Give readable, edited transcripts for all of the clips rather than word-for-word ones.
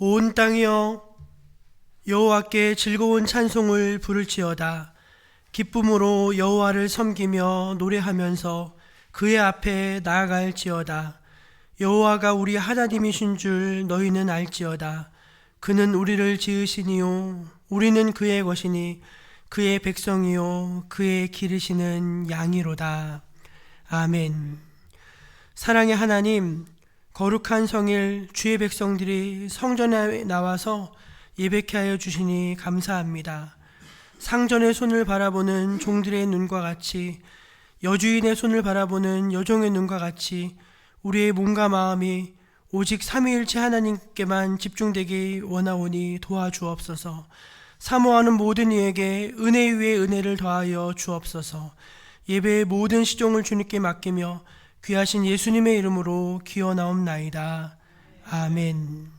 온 땅이여 여호와께 즐거운 찬송을 부를지어다. 기쁨으로 여호와를 섬기며 노래하면서 그의 앞에 나아갈지어다. 여호와가 우리 하나님이신 줄 너희는 알지어다. 그는 우리를 지으시니요 우리는 그의 것이니 그의 백성이요 그의 기르시는 양이로다. 아멘. 사랑의 하나님, 거룩한 성일 주의 백성들이 성전에 나와서 예배케 하여 주시니 감사합니다. 상전의 손을 바라보는 종들의 눈과 같이, 여주인의 손을 바라보는 여종의 눈과 같이 우리의 몸과 마음이 오직 삼위일체 하나님께만 집중되기 원하오니 도와주옵소서. 사모하는 모든 이에게 은혜 위에 은혜를 더하여 주옵소서. 예배의 모든 시종을 주님께 맡기며 귀하신 예수님의 이름으로 기원하옵나이다. 아멘.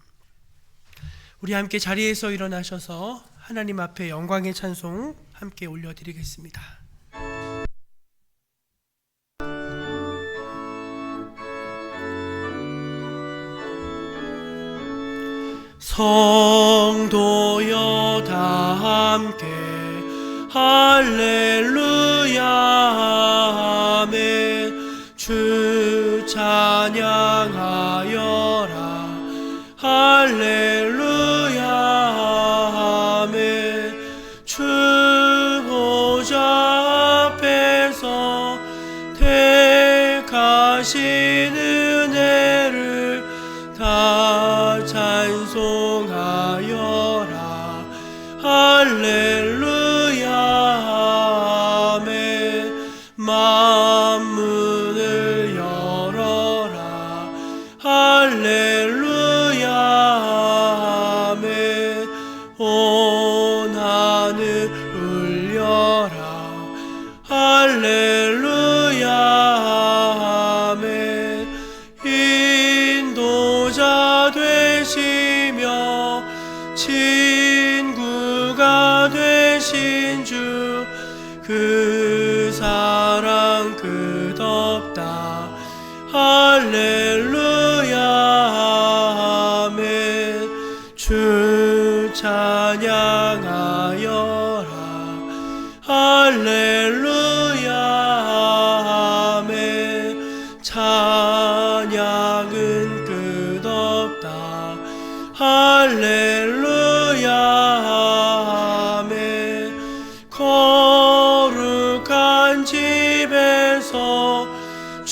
우리 함께 자리에서 일어나셔서 하나님 앞에 영광의 찬송 함께 올려드리겠습니다. 성도여 다 함께 할렐루야 아멘. 주 찬양하여라 할렐루야 아멘. 주 보좌 앞에서 택하신 은혜를 다 찬송하여라 할렐루야 아멘. 만문을 열어라 할렐루야 아멘. 온 하늘 울려라 할렐루야 아멘. 인도자 되시며 친구가 되신 주 그 사랑 끝없다 할렐루야 아멘. 주 찬양하여라 할렐루야 아멘. 찬양은 끝없다 할렐루야 아멘. 거룩한 집에서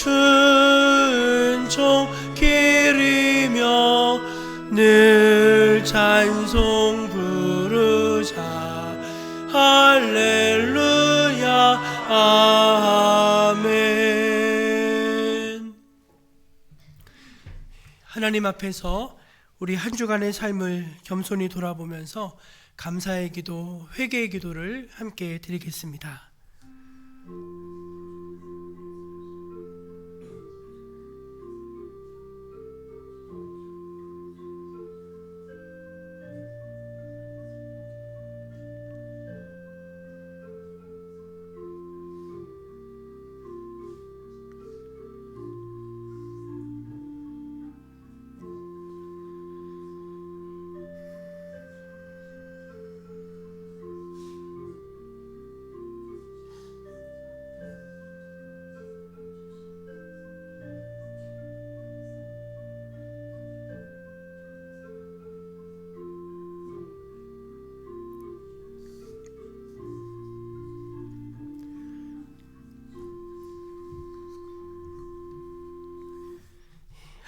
은총 기리며 늘 찬송 부르자 할렐루야 아멘. 하나님 앞에서 우리 한 주간의 삶을 겸손히 돌아보면서 감사의 기도, 회개의 기도를 함께 드리겠습니다.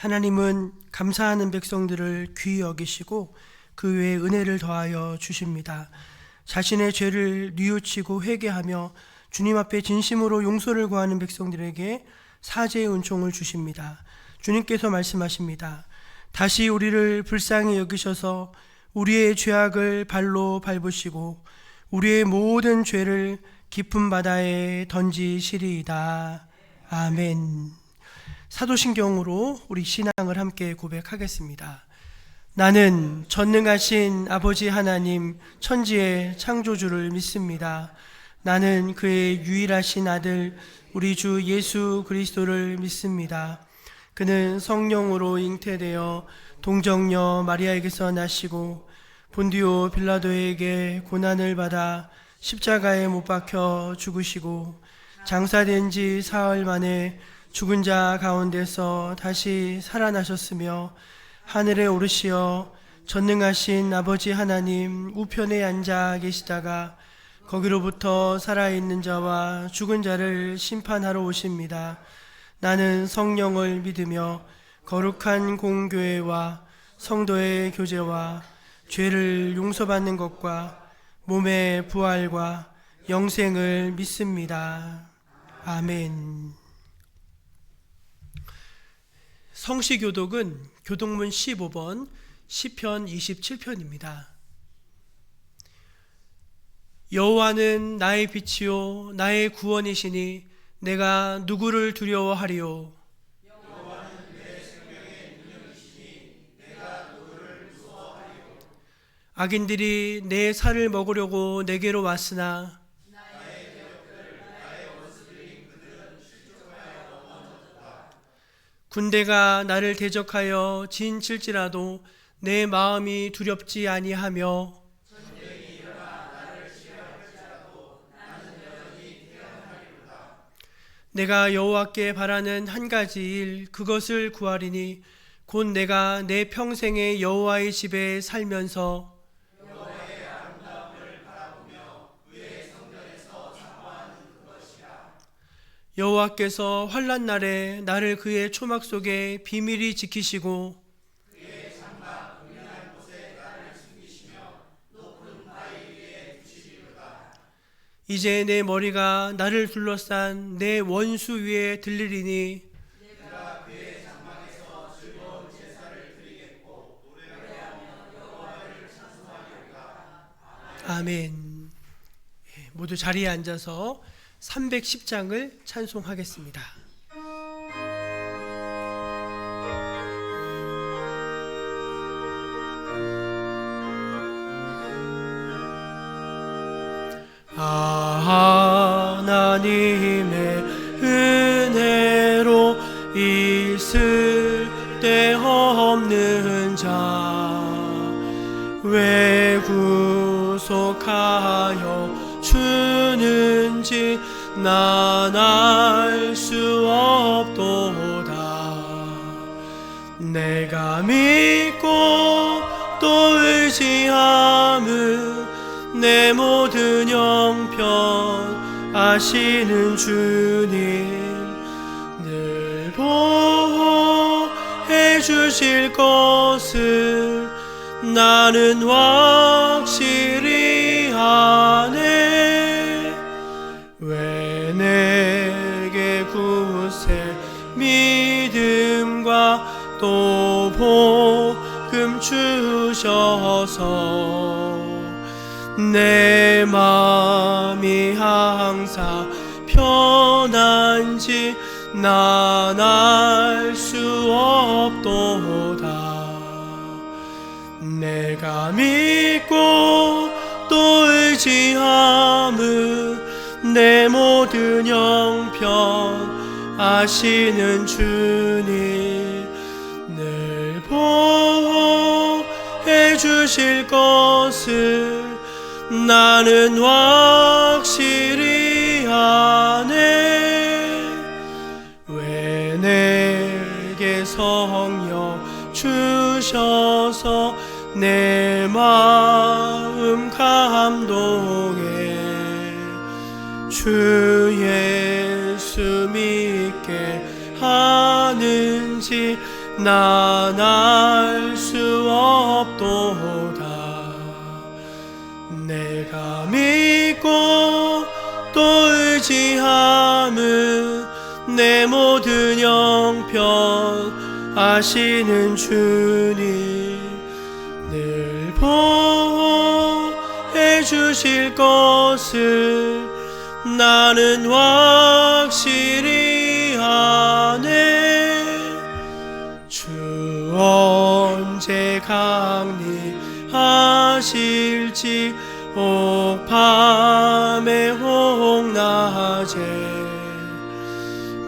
하나님은 감사하는 백성들을 귀히 여기시고 그 외에 은혜를 더하여 주십니다. 자신의 죄를 뉘우치고 회개하며 주님 앞에 진심으로 용서를 구하는 백성들에게 사죄의 은총을 주십니다. 주님께서 말씀하십니다. 다시 우리를 불쌍히 여기셔서 우리의 죄악을 발로 밟으시고 우리의 모든 죄를 깊은 바다에 던지시리이다. 아멘. 사도신경으로 우리 신앙을 함께 고백하겠습니다. 나는 전능하신 아버지 하나님 천지의 창조주를 믿습니다. 나는 그의 유일하신 아들 우리 주 예수 그리스도를 믿습니다. 그는 성령으로 잉태되어 동정녀 마리아에게서 나시고 본디오 빌라도에게 고난을 받아 십자가에 못 박혀 죽으시고 장사된 지 사흘 만에 죽은 자 가운데서 다시 살아나셨으며 하늘에 오르시어 전능하신 아버지 하나님 우편에 앉아 계시다가 거기로부터 살아있는 자와 죽은 자를 심판하러 오십니다. 나는 성령을 믿으며 거룩한 공교회와 성도의 교제와 죄를 용서받는 것과 몸의 부활과 영생을 믿습니다. 아멘. 성시교독은 교독문 15번 시편 27편입니다. 여호와는 나의 빛이요 나의 구원이시니 내가 누구를 두려워하리요. 여호와는 내 생명의 능력이시니 내가 누구를 무서워하리요. 악인들이 내 살을 먹으려고 내게로 왔으나 나의 대적들 나의 원수들인 그들은 실족하여 넘어졌다. 군대가 나를 대적하여 진칠지라도 내 마음이 두렵지 아니하며 전쟁이 일어나 나를 시험할지라도 나는 여전히 태어나리로다. 내가 여호와께 바라는 한 가지 일 그것을 구하리니 곧 내가 내 평생에 여호와의 집에 살면서 여호와의 아름다움을 바라보며 그의 성전에서 사모하는 그것이라. 여호와께서 환난 날에 나를 그의 초막 속에 비밀히 지키시고 그의 장막 은밀한 곳에 나를 숨기시며 높은 바위 위에 두시리로다. 이제 내 머리가 나를 둘러싼 내 원수 위에 들리리니 내가 그의 장막에서 즐거운 제사를 드리겠고 노래하며 여호와를 찬송하리로다. 아멘. 모두 자리에 앉아서 310장을 찬송하겠습니다. 하나님의 은혜로 있을 데 없는 자 왜 구속하여 주는지 난 알 수 없도다. 내가 믿고 또 의지함은 내 모든 형편 아시는 주님 늘 보호해 주실 것을 나는 확실히 아네. 왜 내게 굳세 믿음과 또 복음 주셔서 내 마음이 항상 편한지 난 알 수 없도다. 내가 믿고 또 의지함은 내 모든 형편 아시는 주님 늘 보호해 주실 것을 나는 확실히 아네. 왜 내게 성령 주셔서 내 마음 감동해 주 예수 믿게 하는지 난 알 수 없도다. 내가 믿고 또 의지함은 내 모든 형편 아시는 주님 늘 보호해 주실 것을 나는 확실히 아네. 주 언제 강림하실지 혹 밤에 혹 낮에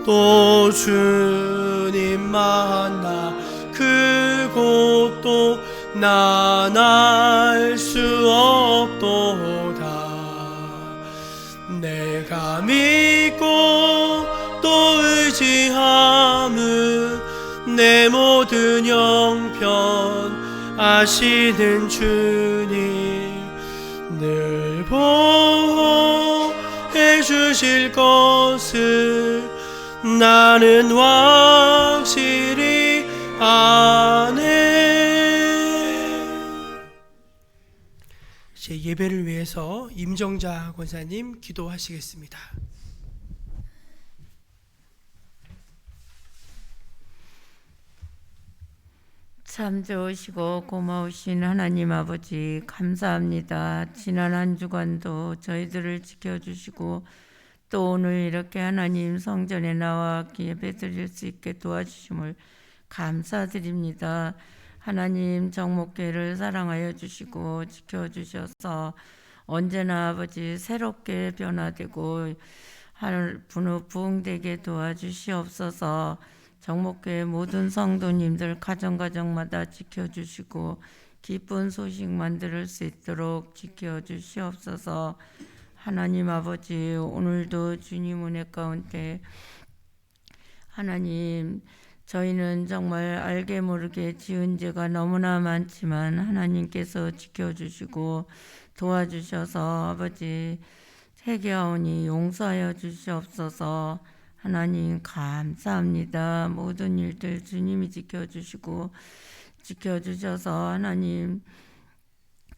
또 주님 만나 그 곳도 난 알 수 없도다. 내가 믿고 또 의지함은 내 모든 형편 아시는 주님 늘 보호해 주실 것을 나는 확실히 아네. 제 예배를 위해서 임정자 권사님 기도하시겠습니다. 참 좋으시고 고마우신 하나님 아버지 감사합니다. 지난 한 주간도 저희들을 지켜주시고 또 오늘 이렇게 하나님 성전에 나와 예배 드릴 수 있게 도와주심을 감사드립니다. 하나님 정목교회를 사랑하여 주시고 지켜주셔서 언제나 아버지 새롭게 변화되고 부흥되게 도와주시옵소서. 정목교회 모든 성도님들 가정가정마다 지켜주시고 기쁜 소식만 들을 수 있도록 지켜주시옵소서. 하나님 아버지 오늘도 주님 은혜 가운데 하나님 저희는 정말 알게 모르게 지은 죄가 너무나 많지만 하나님께서 지켜주시고 도와주셔서 아버지 회개하오니 용서하여 주시옵소서. 하나님 감사합니다. 모든 일들 주님이 지켜주시고 지켜주셔서 하나님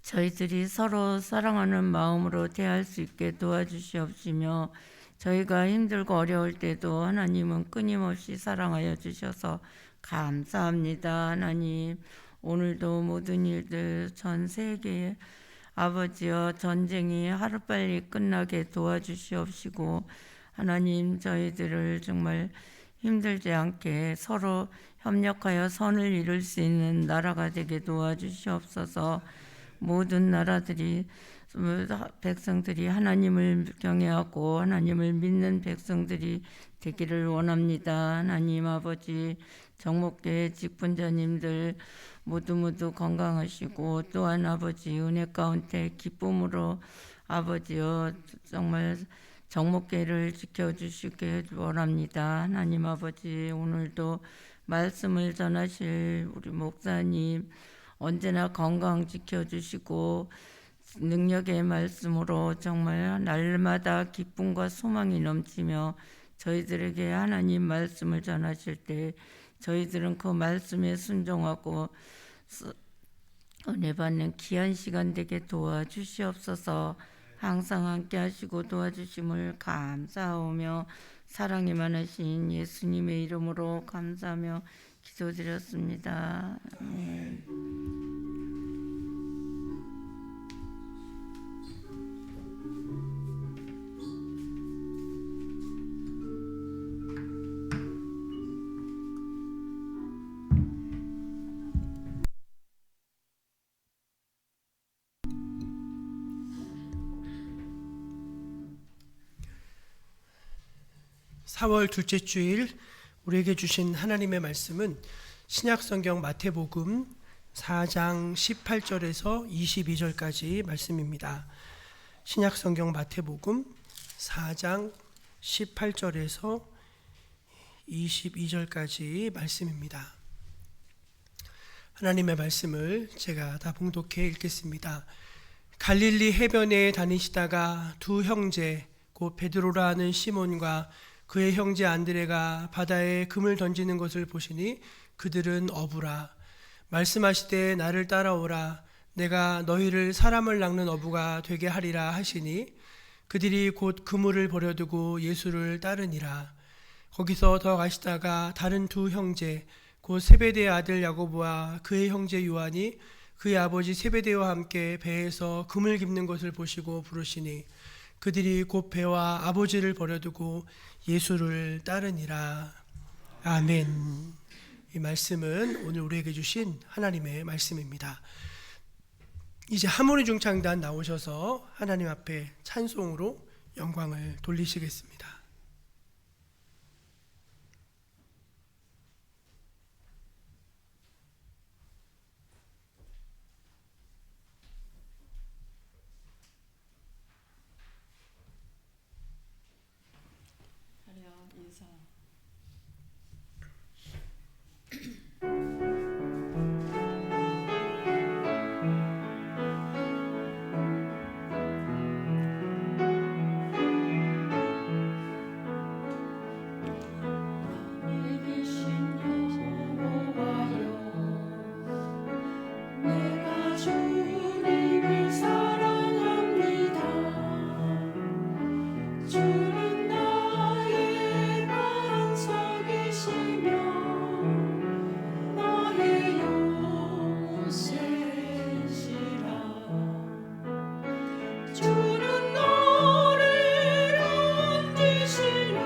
저희들이 서로 사랑하는 마음으로 대할 수 있게 도와주시옵시며 저희가 힘들고 어려울 때도 하나님은 끊임없이 사랑하여 주셔서 감사합니다. 하나님 오늘도 모든 일들 전 세계에 아버지여 전쟁이 하루빨리 끝나게 도와주시옵시고 하나님 저희들을 정말 힘들지 않게 서로 협력하여 선을 이룰 수 있는 나라가 되게 도와주시옵소서. 모든 나라들이 백성들이 하나님을 경외하고 하나님을 믿는 백성들이 되기를 원합니다. 하나님 아버지 정목교회 직분자님들 모두 건강하시고 또한 아버지 은혜 가운데 기쁨으로 아버지여 정말 정목교회를 지켜주시게 원합니다. 하나님 아버지 오늘도 말씀을 전하실 우리 목사님 언제나 건강 지켜주시고 능력의 말씀으로 정말 날마다 기쁨과 소망이 넘치며 저희들에게 하나님 말씀을 전하실 때 저희들은 그 말씀에 순종하고 은혜 받는 귀한 시간 되게 도와주시옵소서. 항상 함께 하시고 도와주심을 감사하오며 사랑이 많으신 예수님의 이름으로 감사하며 기도드렸습니다. 아멘. 4월 둘째 주일 우리에게 주신 하나님의 말씀은 신약성경 마태복음 4장 18절에서 22절까지 말씀입니다. 신약성경 마태복음 4장 18절에서 22절까지 말씀입니다. 하나님의 말씀을 제가 다 봉독해 읽겠습니다. 갈릴리 해변에 다니시다가 두 형제 곧 베드로라 하는 시몬과 그의 형제 안드레가 바다에 금을 던지는 것을 보시니 그들은 어부라. 말씀하시되 나를 따라오라. 내가 너희를 사람을 낚는 어부가 되게 하리라 하시니 그들이 곧 그물을 버려두고 예수를 따르니라. 거기서 더 가시다가 다른 두 형제 곧 세베대의 아들 야고보와 그의 형제 요한이 그의 아버지 세베대와 함께 배에서 금을 깁는 것을 보시고 부르시니 그들이 곧 배와 아버지를 버려두고 예수를 따르니라. 아멘. 이 말씀은 오늘 우리에게 주신 하나님의 말씀입니다. 이제 하모니 중창단 나오셔서 하나님 앞에 찬송으로 영광을 돌리시겠습니다. 감사. 내가 주님을 사랑합니다. 주는 나의 반석이시며 나의 요새시라. 주는 나를 건지시는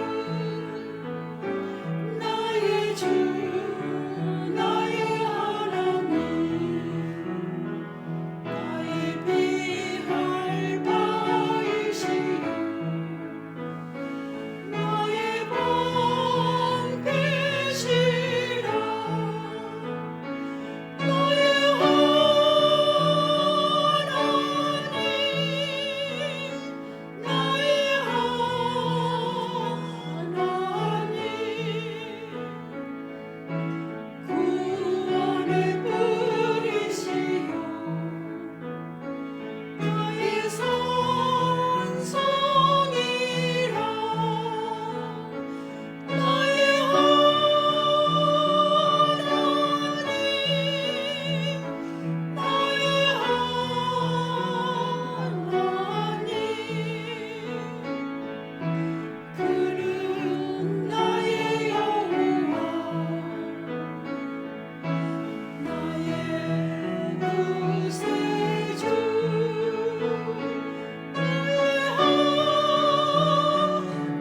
나의 주 나의 하나님. 나의 피할 바이시요 나의 방패시라. 나의 하나님 나의 하나님 구원의 뿌리시요 나의 산성이라. 나의 하나님 나의 하나님 그는 나의 여호와 나의 구세주 나의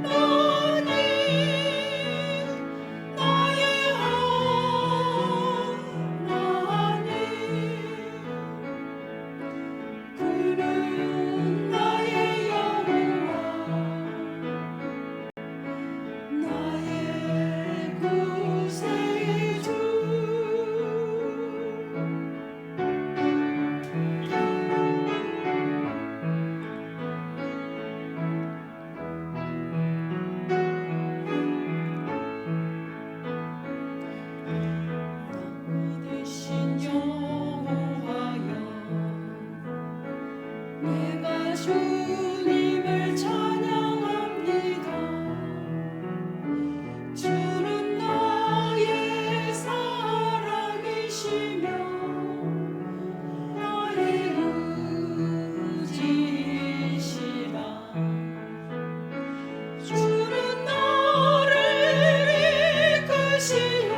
하나님 나의 하나님 그는 나의 여호와 나의 구세주. 대신 여호와여 내가 주님을 찬양합니다. 주는 나의 사랑이시며 나의 의지시라. 주는 나를 이끄시어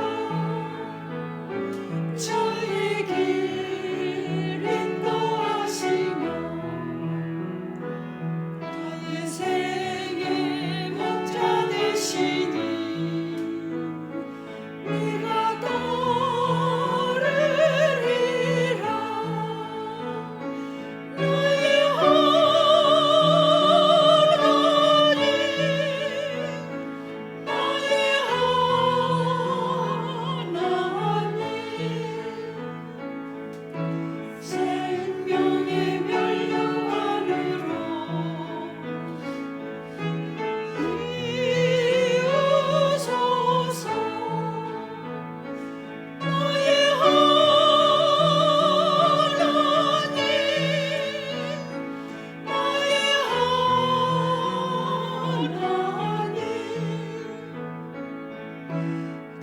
저의 길 인도하시며 나의 생의 목자 되시니 내가 따르리라. 나의 하나님 나의 하나님 생명의 면류관으로 이으소서. 나의 하나님 나의 하나님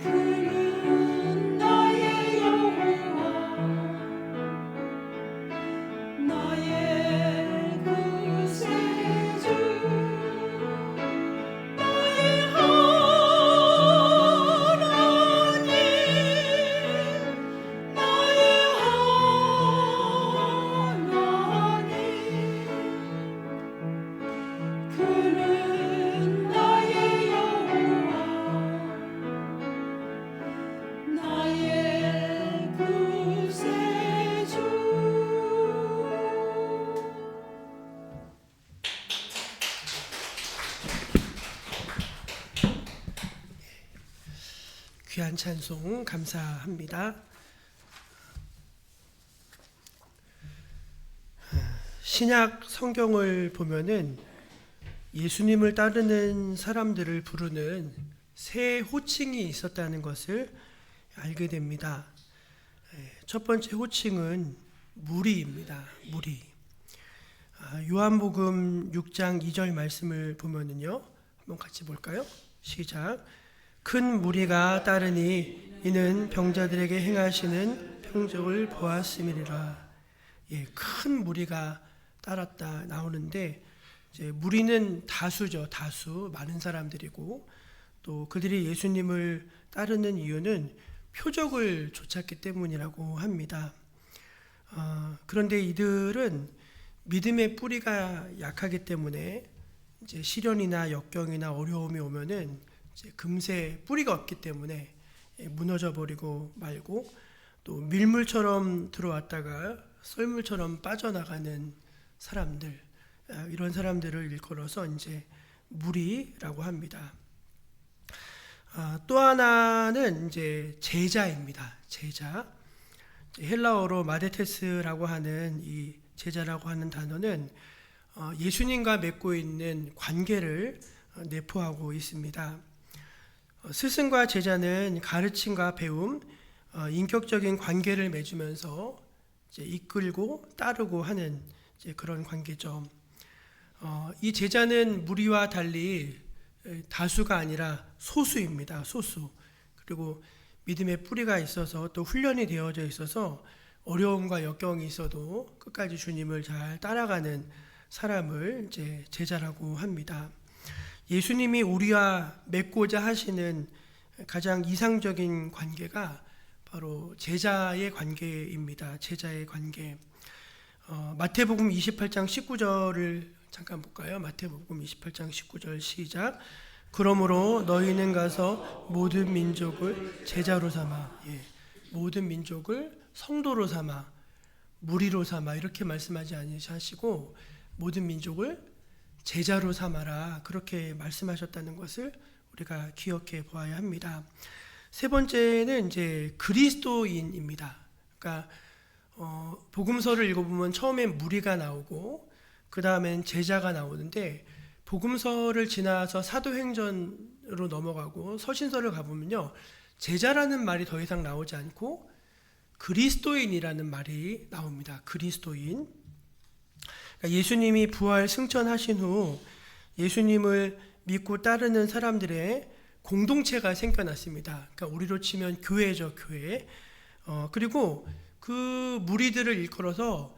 그는 나의 여호와 나의 구세주 나의 하나님 나의 하나님 그는 나의 여호와 나의 구세주. 귀한 찬송 감사합니다. 신약 성경을 보면은 예수님을 따르는 사람들을 부르는 세 호칭이 있었다는 것을 알게 됩니다. 첫 번째 호칭은 무리입니다. 무리. 요한복음 6장 2절 말씀을 보면은요, 한번 같이 볼까요? 시작. 큰 무리가 따르니 이는 병자들에게 행하시는 표적을 보았음이니라. 큰 무리가 따랐다 나오는데, 이제 무리는 다수죠. 다수, 많은 사람들이고, 또 그들이 예수님을 따르는 이유는 표적을 쫓았기 때문이라고 합니다. 그런데 이들은 믿음의 뿌리가 약하기 때문에 이제 시련이나 역경이나 어려움이 오면은 이제 금세 뿌리가 없기 때문에 무너져 버리고 말고, 또 밀물처럼 들어왔다가 썰물처럼 빠져나가는 사람들, 이런 사람들을 일컬어서 이제 무리라고 합니다. 또 하나는 이제 제자입니다. 제자. 헬라어로 마데테스라고 하는 이 제자라고 하는 단어는 예수님과 맺고 있는 관계를 내포하고 있습니다. 스승과 제자는 가르침과 배움, 인격적인 관계를 맺으면서 이제 이끌고 따르고 하는 이제 그런 관계죠. 이 제자는 무리와 달리 다수가 아니라 소수입니다. 소수. 그리고 믿음의 뿌리가 있어서 또 훈련이 되어져 있어서 어려움과 역경이 있어도 끝까지 주님을 잘 따라가는 사람을 이제 제자라고 합니다. 예수님이 우리와 맺고자 하시는 가장 이상적인 관계가 바로 제자의 관계입니다. 제자의 관계. 마태복음 28장 19절을 잠깐 볼까요? 마태복음 28장 19절 시작. 그러므로 너희는 가서 모든 민족을 제자로 삼아, 모든 민족을 성도로 삼아, 무리로 삼아, 이렇게 말씀하지 아니하시고 모든 민족을 제자로 삼아라, 그렇게 말씀하셨다는 것을 우리가 기억해 보아야 합니다. 세 번째는 이제 그리스도인입니다. 그러니까 복음서를 읽어보면 처음엔 무리가 나오고 그 다음엔 제자가 나오는데, 복음서를 지나서 사도행전으로 넘어가고 서신서를 가보면요, 제자라는 말이 더 이상 나오지 않고 그리스도인이라는 말이 나옵니다. 그리스도인. 그러니까 예수님이 부활 승천하신 후 예수님을 믿고 따르는 사람들의 공동체가 생겨났습니다. 그러니까 우리로 치면 교회죠, 교회. 그리고 그 무리들을 일컬어서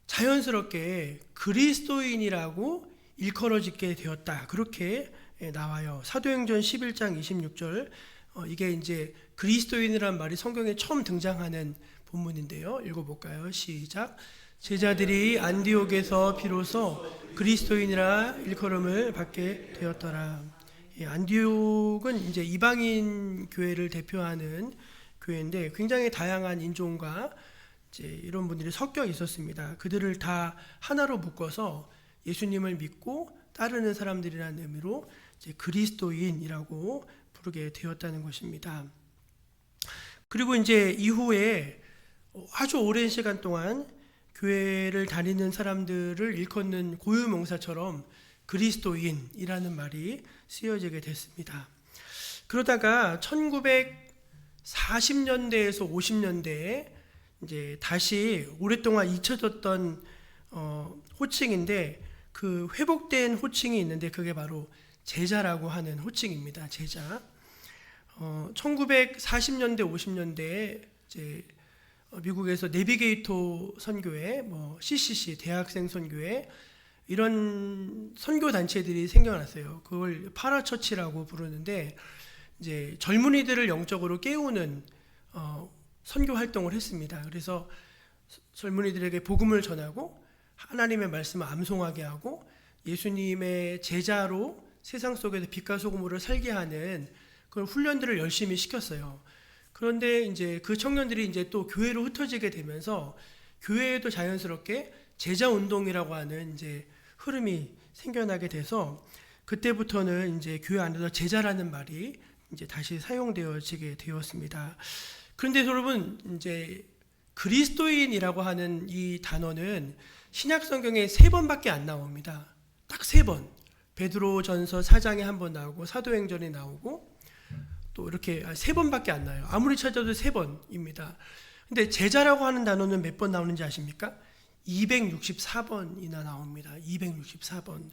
자연스럽게 그리스도인이라고 일컬어지게 되었다, 그렇게 나와요. 사도행전 11장 26절, 이게 이제 그리스도인이란 말이 성경에 처음 등장하는 본문인데요. 읽어볼까요? 시작. 제자들이 안디옥에서 비로소 그리스도인이라 일컬음을 받게 되었더라. 안디옥은 이제 이방인 교회를 대표하는 교회인데 굉장히 다양한 인종과 이제 이런 분들이 섞여 있었습니다. 그들을 다 하나로 묶어서 예수님을 믿고 따르는 사람들이라는 의미로 이제 그리스도인이라고 부르게 되었다는 것입니다. 그리고 이제 이후에 아주 오랜 시간 동안 교회를 다니는 사람들을 일컫는 고유명사처럼 그리스도인이라는 말이 쓰여지게 됐습니다. 그러다가 1940년대에서 50년대에 이제 다시 오랫동안 잊혀졌던 호칭인데, 그 회복된 호칭이 있는데 그게 바로 제자라고 하는 호칭입니다. 제자. 1940년대 50년대에 이제 미국에서 내비게이터 선교회, CCC 대학생 선교회, 이런 선교 단체들이 생겨났어요. 그걸 파라처치라고 부르는데, 이제 젊은이들을 영적으로 깨우는 선교 활동을 했습니다. 그래서 젊은이들에게 복음을 전하고 하나님의 말씀을 암송하게 하고 예수님의 제자로 세상 속에서 빛과 소금으로 살게 하는 그런 훈련들을 열심히 시켰어요. 그런데 이제 그 청년들이 이제 또 교회로 흩어지게 되면서 교회에도 자연스럽게 제자 운동이라고 하는 이제 흐름이 생겨나게 돼서, 그때부터는 이제 교회 안에서 제자라는 말이 이제 다시 사용되어지게 되었습니다. 그런데 여러분, 이제 그리스도인이라고 하는 이 단어는 신약 성경에 3번밖에 안 나옵니다. 딱 3번. 베드로전서 4장에 한 번 나오고 사도행전에 나오고 또 이렇게 3번밖에 안 나요. 아무리 찾아도 3번입니다. 근데 제자라고 하는 단어는 몇 번 나오는지 아십니까? 264번이나 나옵니다. 264번.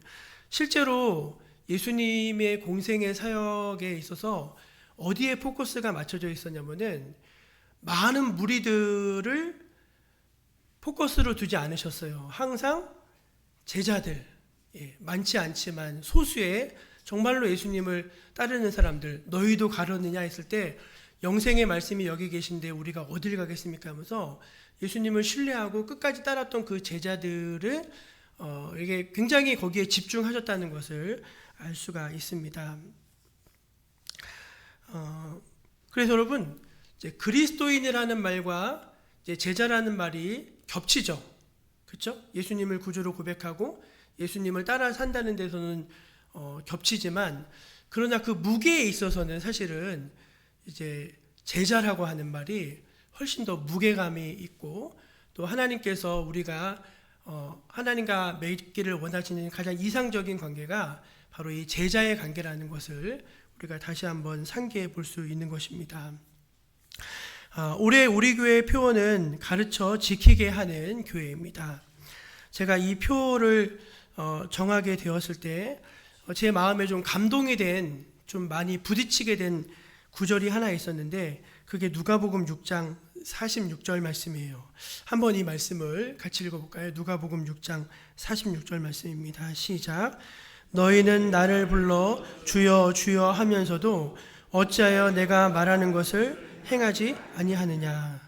실제로 예수님의 공생의 사역에 있어서 어디에 포커스가 맞춰져 있었냐면은 많은 무리들을 포커스로 두지 않으셨어요. 항상 제자들, 많지 않지만 소수의 정말로 예수님을 따르는 사람들, 너희도 가려느냐 했을 때 영생의 말씀이 여기 계신데 우리가 어딜 가겠습니까 하면서 예수님을 신뢰하고 끝까지 따랐던 그 제자들을 이게 굉장히 거기에 집중하셨다는 것을 알 수가 있습니다. 그래서 여러분, 이제 그리스도인이라는 말과 이제 제자라는 말이 겹치죠. 그렇죠? 예수님을 구주로 고백하고 예수님을 따라 산다는 데서는 겹치지만, 그러나 그 무게에 있어서는 사실은 이제 제자라고 하는 말이 훨씬 더 무게감이 있고, 또 하나님께서 우리가 하나님과 맺기를 원하시는 가장 이상적인 관계가 바로 이 제자의 관계라는 것을 우리가 다시 한번 상기해 볼 수 있는 것입니다. 올해 우리 교회의 표어는 가르쳐 지키게 하는 교회입니다. 제가 이 표를 정하게 되었을 때 제 마음에 좀 감동이 된, 좀 많이 부딪히게 된 구절이 하나 있었는데, 그게 누가복음 6장 46절 말씀이에요. 한번 이 말씀을 같이 읽어볼까요? 누가복음 6장 46절 말씀입니다. 시작. 너희는 나를 불러 주여 주여 하면서도 어찌하여 내가 말하는 것을 행하지 아니하느냐.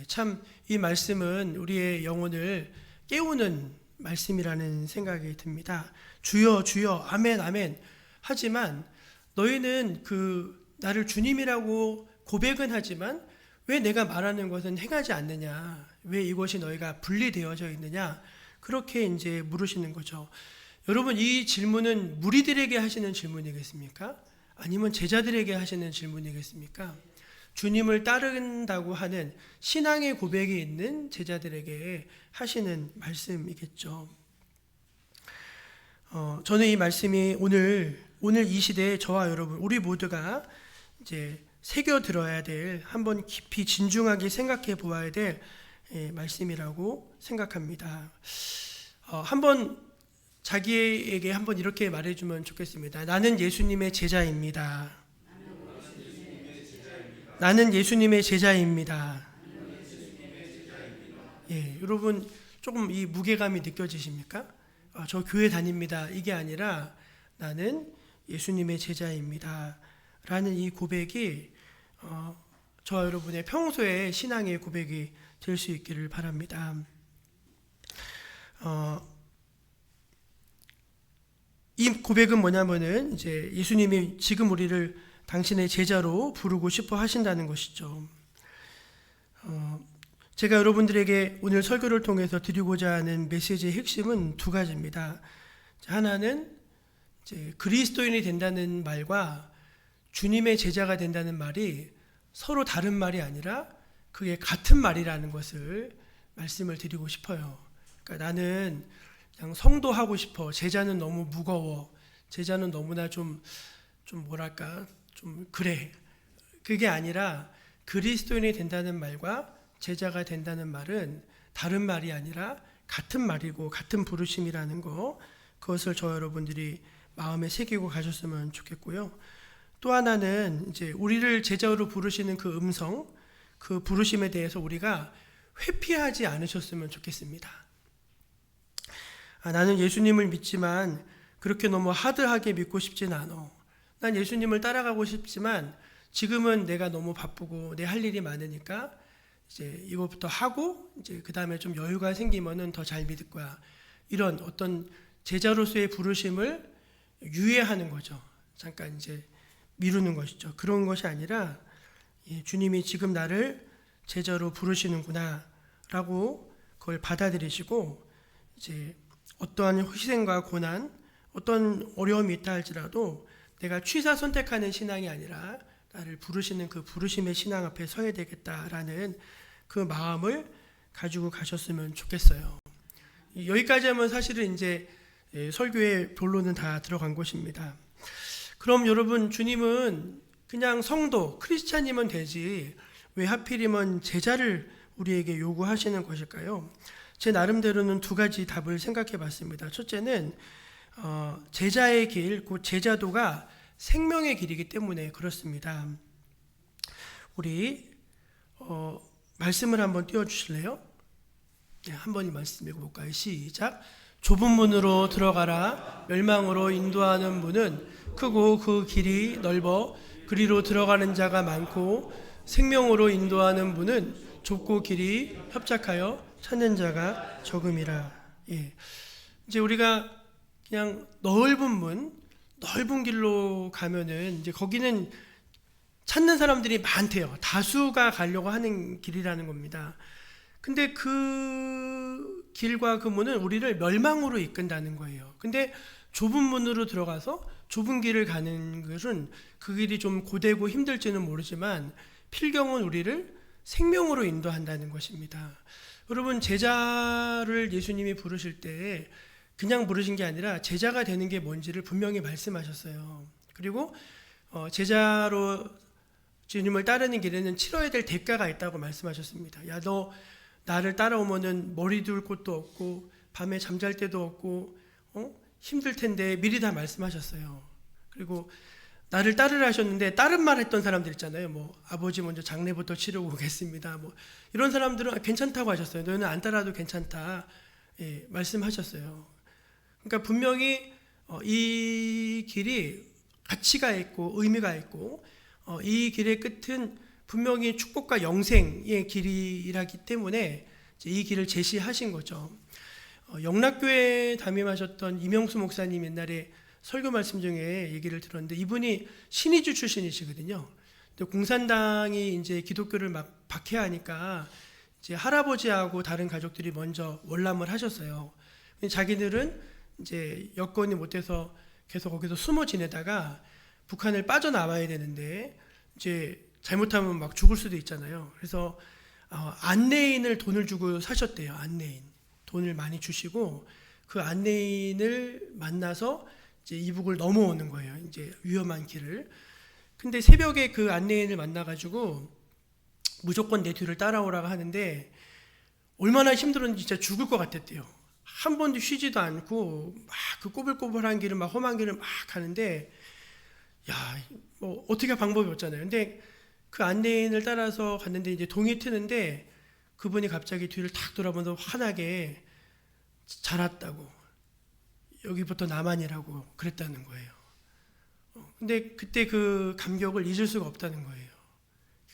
참 이 말씀은 우리의 영혼을 깨우는 말씀이라는 생각이 듭니다. 주여 주여 아멘 아멘 하지만 너희는 나를 주님이라고 고백은 하지만 왜 내가 말하는 것은 행하지 않느냐, 왜 이것이 너희가 분리되어져 있느냐, 그렇게 이제 물으시는 거죠. 여러분, 이 질문은 무리들에게 하시는 질문이겠습니까? 아니면 제자들에게 하시는 질문이겠습니까? 주님을 따른다고 하는 신앙의 고백이 있는 제자들에게 하시는 말씀이겠죠. 저는 이 말씀이 오늘 이 시대에 저와 여러분, 우리 모두가 이제 새겨 들어야 될, 한번 깊이 진중하게 생각해 보아야 될 말씀이라고 생각합니다. 한번 자기에게 한번 이렇게 말해주면 좋겠습니다. 나는 예수님의 제자입니다. 나는 예수님의 제자입니다. 여러분 조금 이 무게감이 느껴지십니까? 저 교회 다닙니다. 이게 아니라 나는 예수님의 제자입니다. 라는 이 고백이 저와 여러분의 평소의 신앙의 고백이 될 수 있기를 바랍니다. 이 고백은 뭐냐면은 이제 예수님이 지금 우리를 당신의 제자로 부르고 싶어 하신다는 것이죠. 제가 여러분들에게 오늘 설교를 통해서 드리고자 하는 메시지의 핵심은 두 가지입니다. 하나는 이제 그리스도인이 된다는 말과 주님의 제자가 된다는 말이 서로 다른 말이 아니라 그게 같은 말이라는 것을 말씀을 드리고 싶어요. 그러니까 나는 그냥 성도하고 싶어. 제자는 너무 무거워. 제자는 너무나 좀 뭐랄까, 좀 그래. 그게 아니라 그리스도인이 된다는 말과 제자가 된다는 말은 다른 말이 아니라 같은 말이고 같은 부르심이라는 거, 그것을 저 여러분들이 마음에 새기고 가셨으면 좋겠고요. 또 하나는 이제 우리를 제자로 부르시는 그 음성, 그 부르심에 대해서 우리가 회피하지 않으셨으면 좋겠습니다. 나는 예수님을 믿지만 그렇게 너무 하드하게 믿고 싶진 않아. 난 예수님을 따라가고 싶지만 지금은 내가 너무 바쁘고 내 할 일이 많으니까 이제 이것부터 하고 이제 그 다음에 좀 여유가 생기면은 더 잘 믿을 거야. 이런 어떤 제자로서의 부르심을 유예하는 거죠. 잠깐 이제 미루는 것이죠. 그런 것이 아니라 주님이 지금 나를 제자로 부르시는구나 라고 그걸 받아들이시고 이제 어떠한 희생과 고난, 어떤 어려움이 있다 할지라도 내가 취사 선택하는 신앙이 아니라 나를 부르시는 그 부르심의 신앙 앞에 서야 되겠다라는 그 마음을 가지고 가셨으면 좋겠어요. 여기까지 하면 사실은 이제 설교의 본론은 다 들어간 것입니다. 그럼 여러분, 주님은 그냥 성도, 크리스찬이면 되지 왜 하필이면 제자를 우리에게 요구하시는 것일까요? 제 나름대로는 두 가지 답을 생각해 봤습니다. 첫째는 제자의 길, 곧 제자도가 생명의 길이기 때문에 그렇습니다. 우리 말씀을 한번 띄워주실래요? 네, 한 번이 말씀 읽어볼까요? 시작. 좁은 문으로 들어가라. 멸망으로 인도하는 문은 크고 그 길이 넓어 그리로 들어가는 자가 많고 생명으로 인도하는 문은 좁고 길이 협착하여 찾는 자가 적음이라. 예. 이제 우리가 그냥 넓은 길로 가면은 이제 거기는 찾는 사람들이 많대요. 다수가 가려고 하는 길이라는 겁니다. 근데 그 길과 그 문은 우리를 멸망으로 이끈다는 거예요. 근데 좁은 문으로 들어가서 좁은 길을 가는 것은 그 길이 좀 고되고 힘들지는 모르지만 필경은 우리를 생명으로 인도한다는 것입니다. 여러분, 제자를 예수님이 부르실 때 그냥 부르신 게 아니라 제자가 되는 게 뭔지를 분명히 말씀하셨어요. 그리고 제자로 주님을 따르는 길에는 치러야 될 대가가 있다고 말씀하셨습니다. 야, 너 나를 따라오면은 머리 둘 곳도 없고 밤에 잠잘 때도 없고 힘들 텐데 미리 다 말씀하셨어요. 그리고 나를 따르라 하셨는데 다른 말 했던 사람들 있잖아요. 뭐 아버지 먼저 장례부터 치르고 오겠습니다. 뭐 이런 사람들은 괜찮다고 하셨어요. 너희는 안 따라도 괜찮다. 예, 말씀하셨어요. 그러니까 분명히 이 길이 가치가 있고 의미가 있고 이 길의 끝은 분명히 축복과 영생의 길이라기 때문에 이 길을 제시하신 거죠. 영락교회 담임하셨던 이명수 목사님 옛날에 설교 말씀 중에 얘기를 들었는데 이분이 신의주 출신이시거든요. 근데 공산당이 이제 기독교를 막 박해하니까 이제 할아버지하고 다른 가족들이 먼저 월남을 하셨어요. 자기들은 이제 여건이 못 돼서 계속 거기서 숨어 지내다가 북한을 빠져나와야 되는데 이제 잘못하면 막 죽을 수도 있잖아요. 그래서 안내인을 돈을 주고 사셨대요. 안내인. 돈을 많이 주시고 그 안내인을 만나서 이제 이북을 넘어오는 거예요. 이제 위험한 길을. 근데 새벽에 그 안내인을 만나가지고 무조건 내 뒤를 따라오라고 하는데 얼마나 힘들었는지 진짜 죽을 것 같았대요. 한 번도 쉬지도 않고 막 그 꼬불꼬불한 길을 막 험한 길을 막 가는데 야, 뭐 어떻게 방법이 없잖아요. 근데 그 안내인을 따라서 갔는데 이제 동이 트는데 그분이 갑자기 뒤를 탁 돌아보면서 환하게 잘 왔다고 여기부터 나만이라고 그랬다는 거예요. 근데 그때 그 감격을 잊을 수가 없다는 거예요.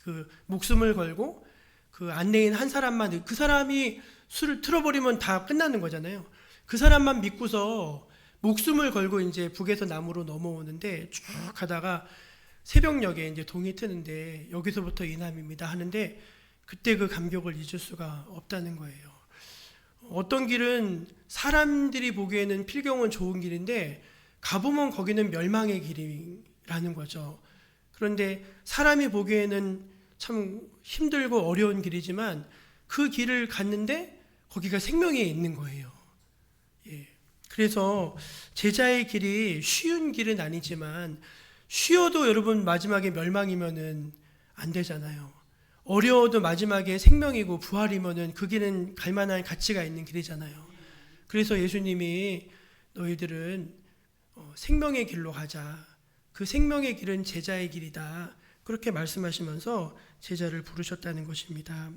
그 목숨을 걸고 그 안내인 한 사람만 그 사람이 술을 틀어버리면 다 끝나는 거잖아요. 그 사람만 믿고서 목숨을 걸고 이제 북에서 남으로 넘어오는데 쭉 가다가 새벽녘에 이제 동이 트는데 여기서부터 이남입니다 하는데 그때 그 감격을 잊을 수가 없다는 거예요. 어떤 길은 사람들이 보기에는 필경은 좋은 길인데 가보면 거기는 멸망의 길이라는 거죠. 그런데 사람이 보기에는 참 힘들고 어려운 길이지만 그 길을 갔는데 거기가 생명이 있는 거예요. 예. 그래서 제자의 길이 쉬운 길은 아니지만 쉬어도 여러분 마지막에 멸망이면은 안 되잖아요. 어려워도 마지막에 생명이고 부활이면은 그 길은 갈 만한 가치가 있는 길이잖아요. 그래서 예수님이 너희들은 생명의 길로 가자. 그 생명의 길은 제자의 길이다. 그렇게 말씀하시면서 제자를 부르셨다는 것입니다.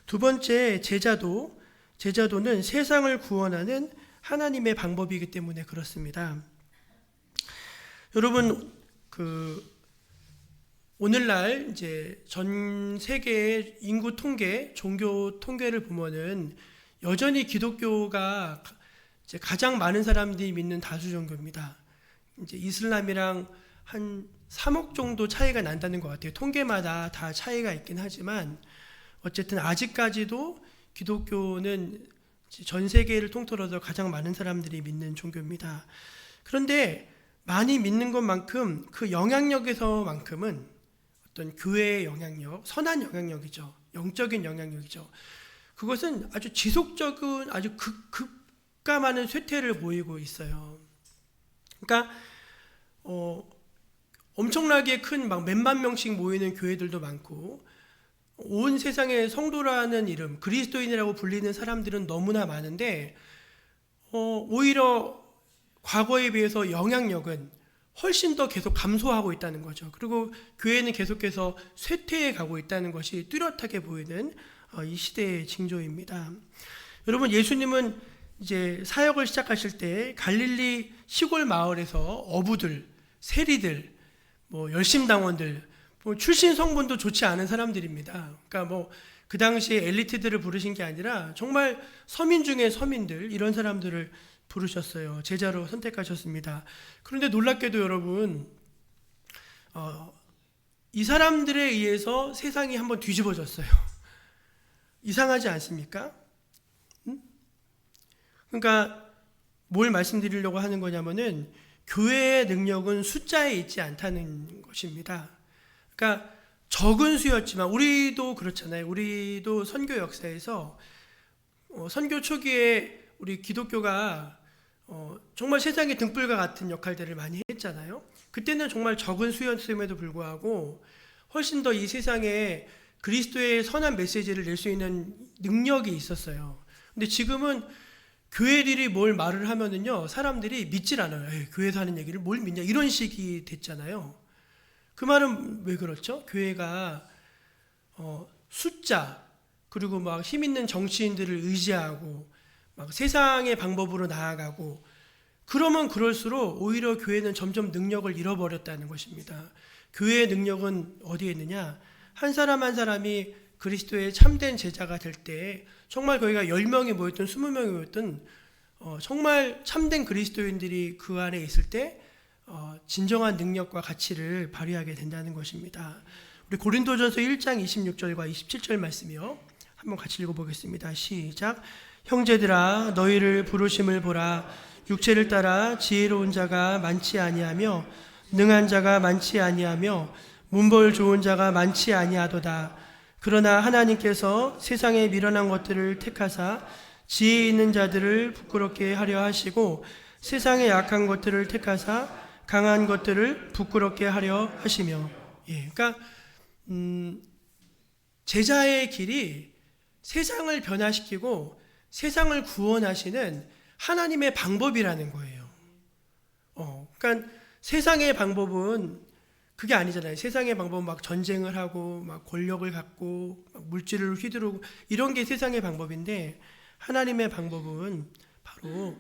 두 번째, 제자도는 세상을 구원하는 하나님의 방법이기 때문에 그렇습니다. 여러분, 오늘날 이제 전 세계의 인구 통계, 종교 통계를 보면은 여전히 기독교가 이제 가장 많은 사람들이 믿는 다수 종교입니다. 이제 이슬람이랑 한 3억 정도 차이가 난다는 것 같아요. 통계마다 다 차이가 있긴 하지만 어쨌든 아직까지도 기독교는 전 세계를 통틀어서 가장 많은 사람들이 믿는 종교입니다. 그런데 많이 믿는 것만큼 그 영향력에서만큼은 어떤 교회의 영향력, 선한 영향력이죠. 영적인 영향력이죠. 그것은 아주 지속적인 아주 급감하는 쇠퇴를 보이고 있어요. 그러니까 엄청나게 큰 막 몇만 명씩 모이는 교회들도 많고 온 세상에 성도라는 이름, 그리스도인이라고 불리는 사람들은 너무나 많은데 오히려 과거에 비해서 영향력은 훨씬 더 계속 감소하고 있다는 거죠. 그리고 교회는 계속해서 쇠퇴해 가고 있다는 것이 뚜렷하게 보이는 이 시대의 징조입니다. 여러분, 예수님은 이제 사역을 시작하실 때 갈릴리 시골 마을에서 어부들, 세리들, 열심당원들, 출신 성분도 좋지 않은 사람들입니다. 그러니까 그 당시에 엘리트들을 부르신 게 아니라 정말 서민 중에 서민들, 이런 사람들을 부르셨어요. 제자로 선택하셨습니다. 그런데 놀랍게도 여러분, 이 사람들에 의해서 세상이 한번 뒤집어졌어요. 이상하지 않습니까? 그러니까 뭘 말씀드리려고 하는 거냐면은 교회의 능력은 숫자에 있지 않다는 것입니다. 그러니까 적은 수였지만 우리도 그렇잖아요. 우리도 선교 역사에서 선교 초기에 우리 기독교가 정말 세상의 등불과 같은 역할들을 많이 했잖아요. 그때는 정말 적은 수였음에도 불구하고 훨씬 더 이 세상에 그리스도의 선한 메시지를 낼 수 있는 능력이 있었어요. 근데 지금은 교회들이 뭘 말을 하면은요, 사람들이 믿질 않아요. 교회에서 하는 얘기를 뭘 믿냐, 이런 식이 됐잖아요. 그 말은 왜 그렇죠? 교회가 숫자, 그리고 막 힘 있는 정치인들을 의지하고 막 세상의 방법으로 나아가고, 그러면 그럴수록 오히려 교회는 점점 능력을 잃어버렸다는 것입니다. 교회의 능력은 어디에 있느냐? 한 사람 한 사람이 그리스도의 참된 제자가 될 때 정말 거기가 10명이 모였든 20명이 모였든 정말 참된 그리스도인들이 그 안에 있을 때 진정한 능력과 가치를 발휘하게 된다는 것입니다. 우리 고린도전서 1장 26절과 27절 말씀이요, 한번 같이 읽어보겠습니다. 시작. 형제들아, 너희를 부르심을 보라. 육체를 따라 지혜로운 자가 많지 아니하며 능한 자가 많지 아니하며 문벌 좋은 자가 많지 아니하도다. 그러나 하나님께서 세상에 미련한 것들을 택하사 지혜 있는 자들을 부끄럽게 하려 하시고 세상에 약한 것들을 택하사 강한 것들을 부끄럽게 하려 하시며. 그러니까 제자의 길이 세상을 변화시키고 세상을 구원하시는 하나님의 방법이라는 거예요. 그러니까 세상의 방법은 그게 아니잖아요. 세상의 방법은 막 전쟁을 하고 막 권력을 갖고 막 물질을 휘두르고 이런 게 세상의 방법인데, 하나님의 방법은 바로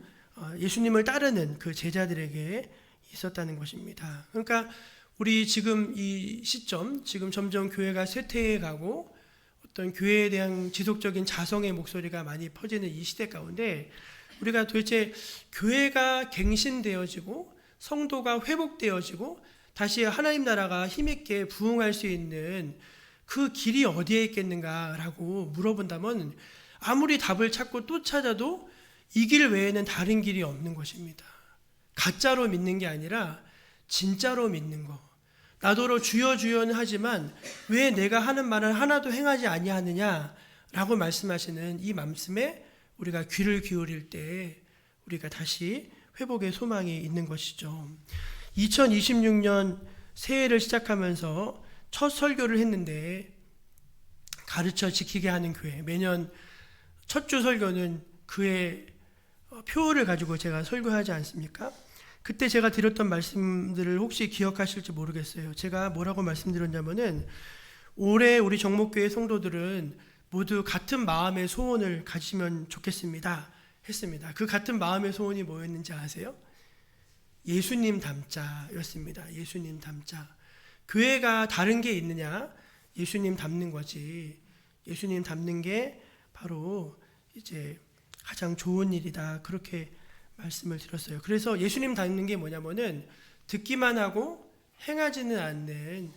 예수님을 따르는 그 제자들에게 있었다는 것입니다. 그러니까 우리 지금 이 시점, 지금 점점 교회가 쇠퇴해 가고 어떤 교회에 대한 지속적인 자성의 목소리가 많이 퍼지는 이 시대 가운데 우리가 도대체 교회가 갱신되어지고 성도가 회복되어지고 다시 하나님 나라가 힘있게 부흥할 수 있는 그 길이 어디에 있겠는가라고 물어본다면 아무리 답을 찾고 또 찾아도 이 길 외에는 다른 길이 없는 것입니다. 가짜로 믿는 게 아니라 진짜로 믿는 거. 나더러 주여 주여는 하지만 왜 내가 하는 말을 하나도 행하지 아니하느냐라고 말씀하시는 이 말씀에 우리가 귀를 기울일 때 우리가 다시 회복의 소망이 있는 것이죠. 2026년 새해를 시작하면서 첫 설교를 했는데, 가르쳐 지키게 하는 교회, 매년 첫 주 설교는 그의 표를 가지고 제가 설교하지 않습니까? 그때 제가 드렸던 말씀들을 혹시 기억하실지 모르겠어요. 제가 뭐라고 말씀드렸냐면은 올해 우리 정목교회 성도들은 모두 같은 마음의 소원을 가지면 좋겠습니다 했습니다. 그 같은 마음의 소원이 뭐였는지 아세요? 예수님 닮자였습니다. 예수님 닮자. 교회가 다른 게 있느냐? 예수님 닮는 거지. 예수님 닮는 게 바로 이제 가장 좋은 일이다. 그렇게 말씀을 드렸어요. 그래서 예수님 닮는 게 뭐냐면은 듣기만 하고 행하지는 않는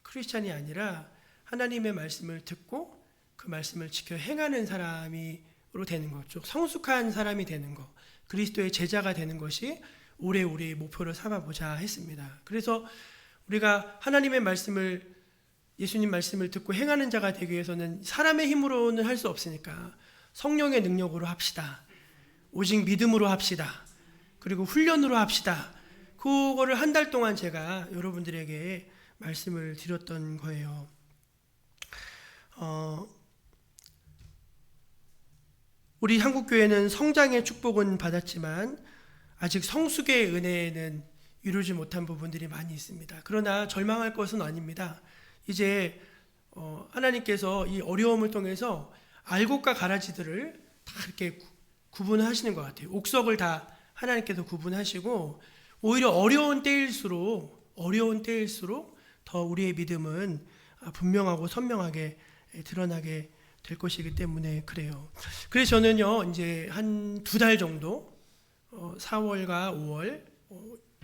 크리스찬이 아니라 하나님의 말씀을 듣고 그 말씀을 지켜 행하는 사람으로 되는 거죠. 성숙한 사람이 되는 거, 그리스도의 제자가 되는 것이 올해 우리의 목표를 삼아보자 했습니다. 그래서 우리가 하나님의 말씀을, 예수님 말씀을 듣고 행하는 자가 되기 위해서는 사람의 힘으로는 할 수 없으니까 성령의 능력으로 합시다. 오직 믿음으로 합시다. 그리고 훈련으로 합시다. 그거를 한 달 동안 제가 여러분들에게 말씀을 드렸던 거예요. 우리 한국교회는 성장의 축복은 받았지만 아직 성숙의 은혜는 이루지 못한 부분들이 많이 있습니다. 그러나 절망할 것은 아닙니다. 이제 하나님께서 이 어려움을 통해서 알곡과 가라지들을 다 이렇게 구분하시는 것 같아요. 옥석을 다 하나님께서 구분하시고 오히려 어려운 때일수록 더 우리의 믿음은 분명하고 선명하게 드러나게 될 것이기 때문에 그래요. 그래서 저는요 이제 한 2달 정도 4월과 5월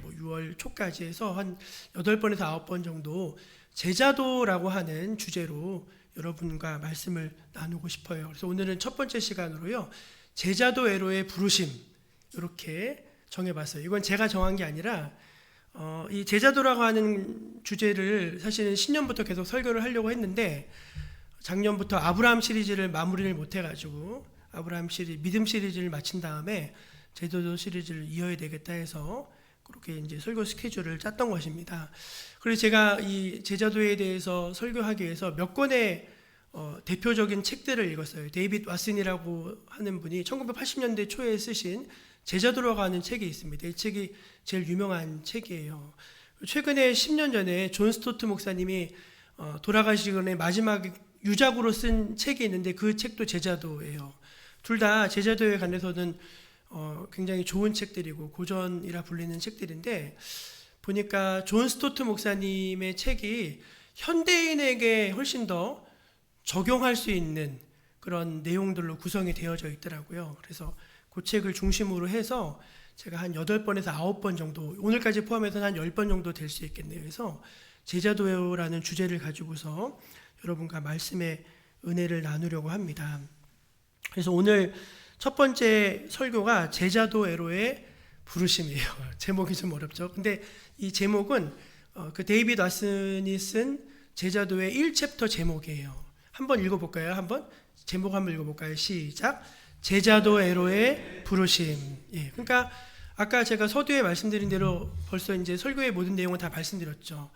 6월 초까지 해서 한 8번에서 9번 정도 제자도라고 하는 주제로 여러분과 말씀을 나누고 싶어요. 그래서 오늘은 첫 번째 시간으로요 제자도 애로의 부르심 이렇게 정해봤어요. 이건 제가 정한 게 아니라 이 제자도라고 하는 주제를 사실은 신년부터 계속 설교를 하려고 했는데 작년부터 아브라함 시리즈를 마무리를 못해가지고 아브라함 시리즈 믿음 시리즈를 마친 다음에 제자도 시리즈를 이어야 되겠다 해서 그렇게 이제 설교 스케줄을 짰던 것입니다. 그래서 제가 이 제자도에 대해서 설교하기 위해서 몇 권의 대표적인 책들을 읽었어요. 데이빗 왓슨이라고 하는 분이 1980년대 초에 쓰신 제자도라고 하는 책이 있습니다. 이 책이 제일 유명한 책이에요. 최근에 10년 전에 존 스토트 목사님이 돌아가시기 전에 마지막 유작으로 쓴 책이 있는데 그 책도 제자도예요. 둘 다 제자도에 관해서는 굉장히 좋은 책들이고 고전이라 불리는 책들인데 보니까 존 스토트 목사님의 책이 현대인에게 훨씬 더 적용할 수 있는 그런 내용들로 구성이 되어져 있더라고요. 그래서 그 책을 중심으로 해서 제가 한 8번에서 9번 정도 오늘까지 포함해서 한 10번 정도 될 수 있겠네요. 그래서 제자도라는 주제를 가지고서 여러분과 말씀의 은혜를 나누려고 합니다. 그래서 오늘 첫 번째 설교가 제자도 애로의 부르심이에요. 제목이 좀 어렵죠. 근데 이 제목은 그 데이빗 왓슨이 쓴 제자도의 1챕터 제목이에요. 한번 읽어볼까요? 제목 한번 읽어볼까요? 시작. 제자도 애로의 부르심. 예, 그러니까 아까 제가 서두에 말씀드린 대로 벌써 이제 설교의 모든 내용을 다 말씀드렸죠.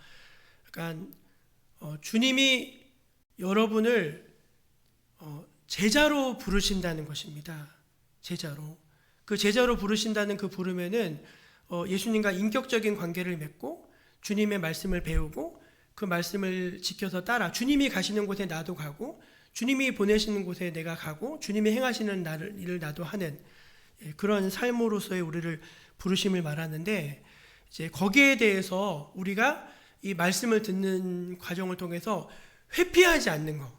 그러니까 주님이 여러분을 제자로 부르신다는 것입니다. 제자로. 그 제자로 부르신다는 그 부름에는 예수님과 인격적인 관계를 맺고 주님의 말씀을 배우고 그 말씀을 지켜서 따라 주님이 가시는 곳에 나도 가고 주님이 보내시는 곳에 내가 가고 주님이 행하시는 일을 나도 하는 그런 삶으로서의 우리를 부르심을 말하는데 이제 거기에 대해서 우리가 이 말씀을 듣는 과정을 통해서 회피하지 않는 거.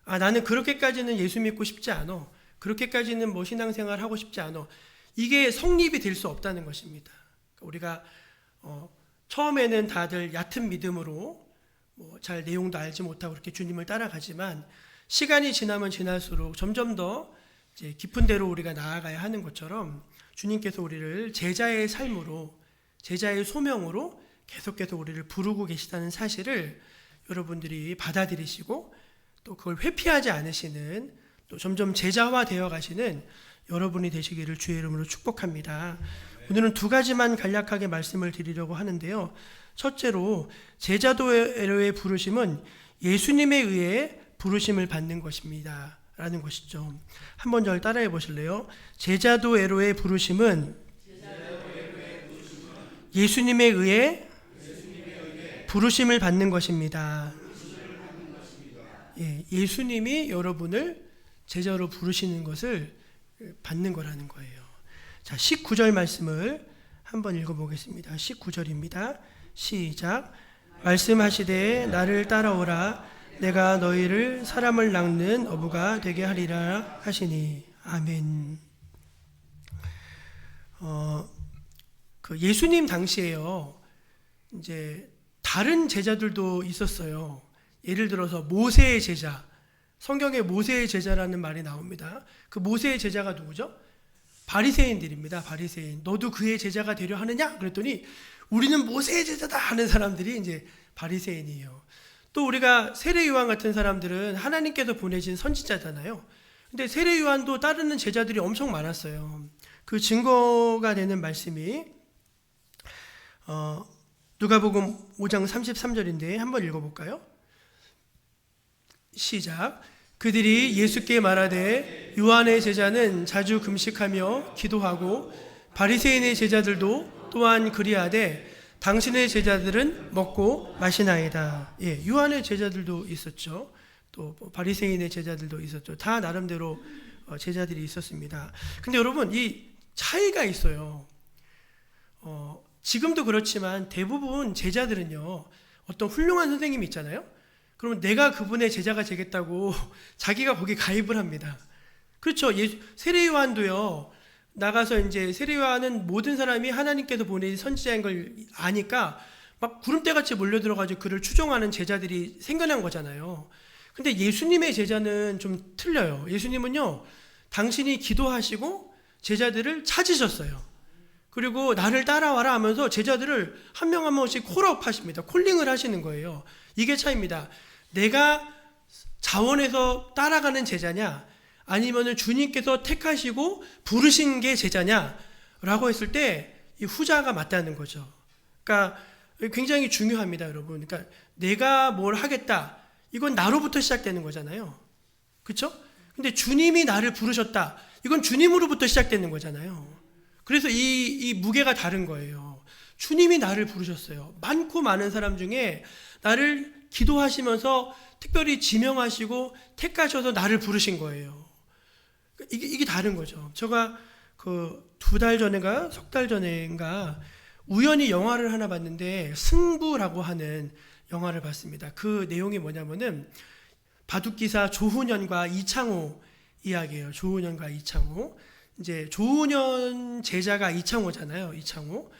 나는 그렇게까지는 예수 믿고 싶지 않아. 그렇게까지는 뭐 신앙생활 하고 싶지 않아. 이게 성립이 될 수 없다는 것입니다. 우리가 처음에는 다들 얕은 믿음으로 잘 내용도 알지 못하고 그렇게 주님을 따라가지만 시간이 지나면 지날수록 점점 더 이제 깊은 데로 우리가 나아가야 하는 것처럼 주님께서 우리를 제자의 삶으로 제자의 소명으로 계속해서 우리를 부르고 계시다는 사실을 여러분들이 받아들이시고 또 그걸 회피하지 않으시는 또 점점 제자화 되어 가시는 여러분이 되시기를 주의 이름으로 축복합니다. 오늘은 2가지만 간략하게 말씀을 드리려고 하는데요. 첫째로 제자도의 부르심은 예수님에 의해 부르심을 받는 것입니다 라는 것이죠. 한번 저를 따라해 보실래요? 제자도의 부르심은 예수님에 의해 부르심을 받는 것입니다. 예, 예수님이 여러분을 제자로 부르시는 것을 받는 거라는 거예요. 자, 19절 말씀을 한번 읽어보겠습니다. 19절입니다. 시작. 말씀하시되 나를 따라오라. 내가 너희를 사람을 낚는 어부가 되게 하리라 하시니. 아멘. 그 예수님 당시에요. 이제 다른 제자들도 있었어요. 예를 들어서 모세의 제자. 성경에 모세의 제자라는 말이 나옵니다. 그 모세의 제자가 누구죠? 바리새인들입니다. 바리새인. 너도 그의 제자가 되려 하느냐? 그랬더니 우리는 모세의 제자다 하는 사람들이 이제 바리새인이에요. 또 우리가 세례 요한 같은 사람들은 하나님께서 보내신 선지자잖아요. 근데 세례 요한도 따르는 제자들이 엄청 많았어요. 그 증거가 되는 말씀이 누가복음 5장 33절인데 한번 읽어볼까요? 시작. 그들이 예수께 말하되 요한의 제자는 자주 금식하며 기도하고 바리새인의 제자들도 또한 그리하되 당신의 제자들은 먹고 마시나이다. 예, 요한의 제자들도 있었죠. 또 바리새인의 제자들도 있었죠. 다 나름대로 제자들이 있었습니다. 근데 여러분 이 차이가 있어요. 지금도 그렇지만 대부분 제자들은요, 어떤 훌륭한 선생님이 있잖아요. 그러면 내가 그분의 제자가 되겠다고 자기가 거기 가입을 합니다. 그렇죠. 세례 요한도요, 나가서 이제 세례 요한은 모든 사람이 하나님께서 보내신 선지자인 걸 아니까 막 구름대같이 몰려들어가지고 그를 추종하는 제자들이 생겨난 거잖아요. 근데 예수님의 제자는 좀 틀려요. 예수님은요, 당신이 기도하시고 제자들을 찾으셨어요. 그리고 나를 따라와라 하면서 제자들을 한 명 한 명씩 콜업 하십니다. 콜링을 하시는 거예요. 이게 차이입니다. 내가 자원해서 따라가는 제자냐, 아니면은 주님께서 택하시고 부르신 게 제자냐 라고 했을 때 이 후자가 맞다는 거죠. 그러니까 굉장히 중요합니다, 여러분. 그러니까 내가 뭘 하겠다, 이건 나로부터 시작되는 거잖아요. 그렇죠? 근데 주님이 나를 부르셨다, 이건 주님으로부터 시작되는 거잖아요. 그래서 이 무게가 다른 거예요. 주님이 나를 부르셨어요. 많고 많은 사람 중에 나를 기도하시면서 특별히 지명하시고 택하셔서 나를 부르신 거예요. 이게 다른 거죠. 제가 그 2달 전인가 석 달 전인가 우연히 영화를 하나 봤는데 승부라고 하는 영화를 봤습니다. 그 내용이 뭐냐면은 바둑기사 조훈현과 이창호 이야기예요. 조훈현과 이창호. 이제 조훈현 제자가 이창호잖아요. 이창호.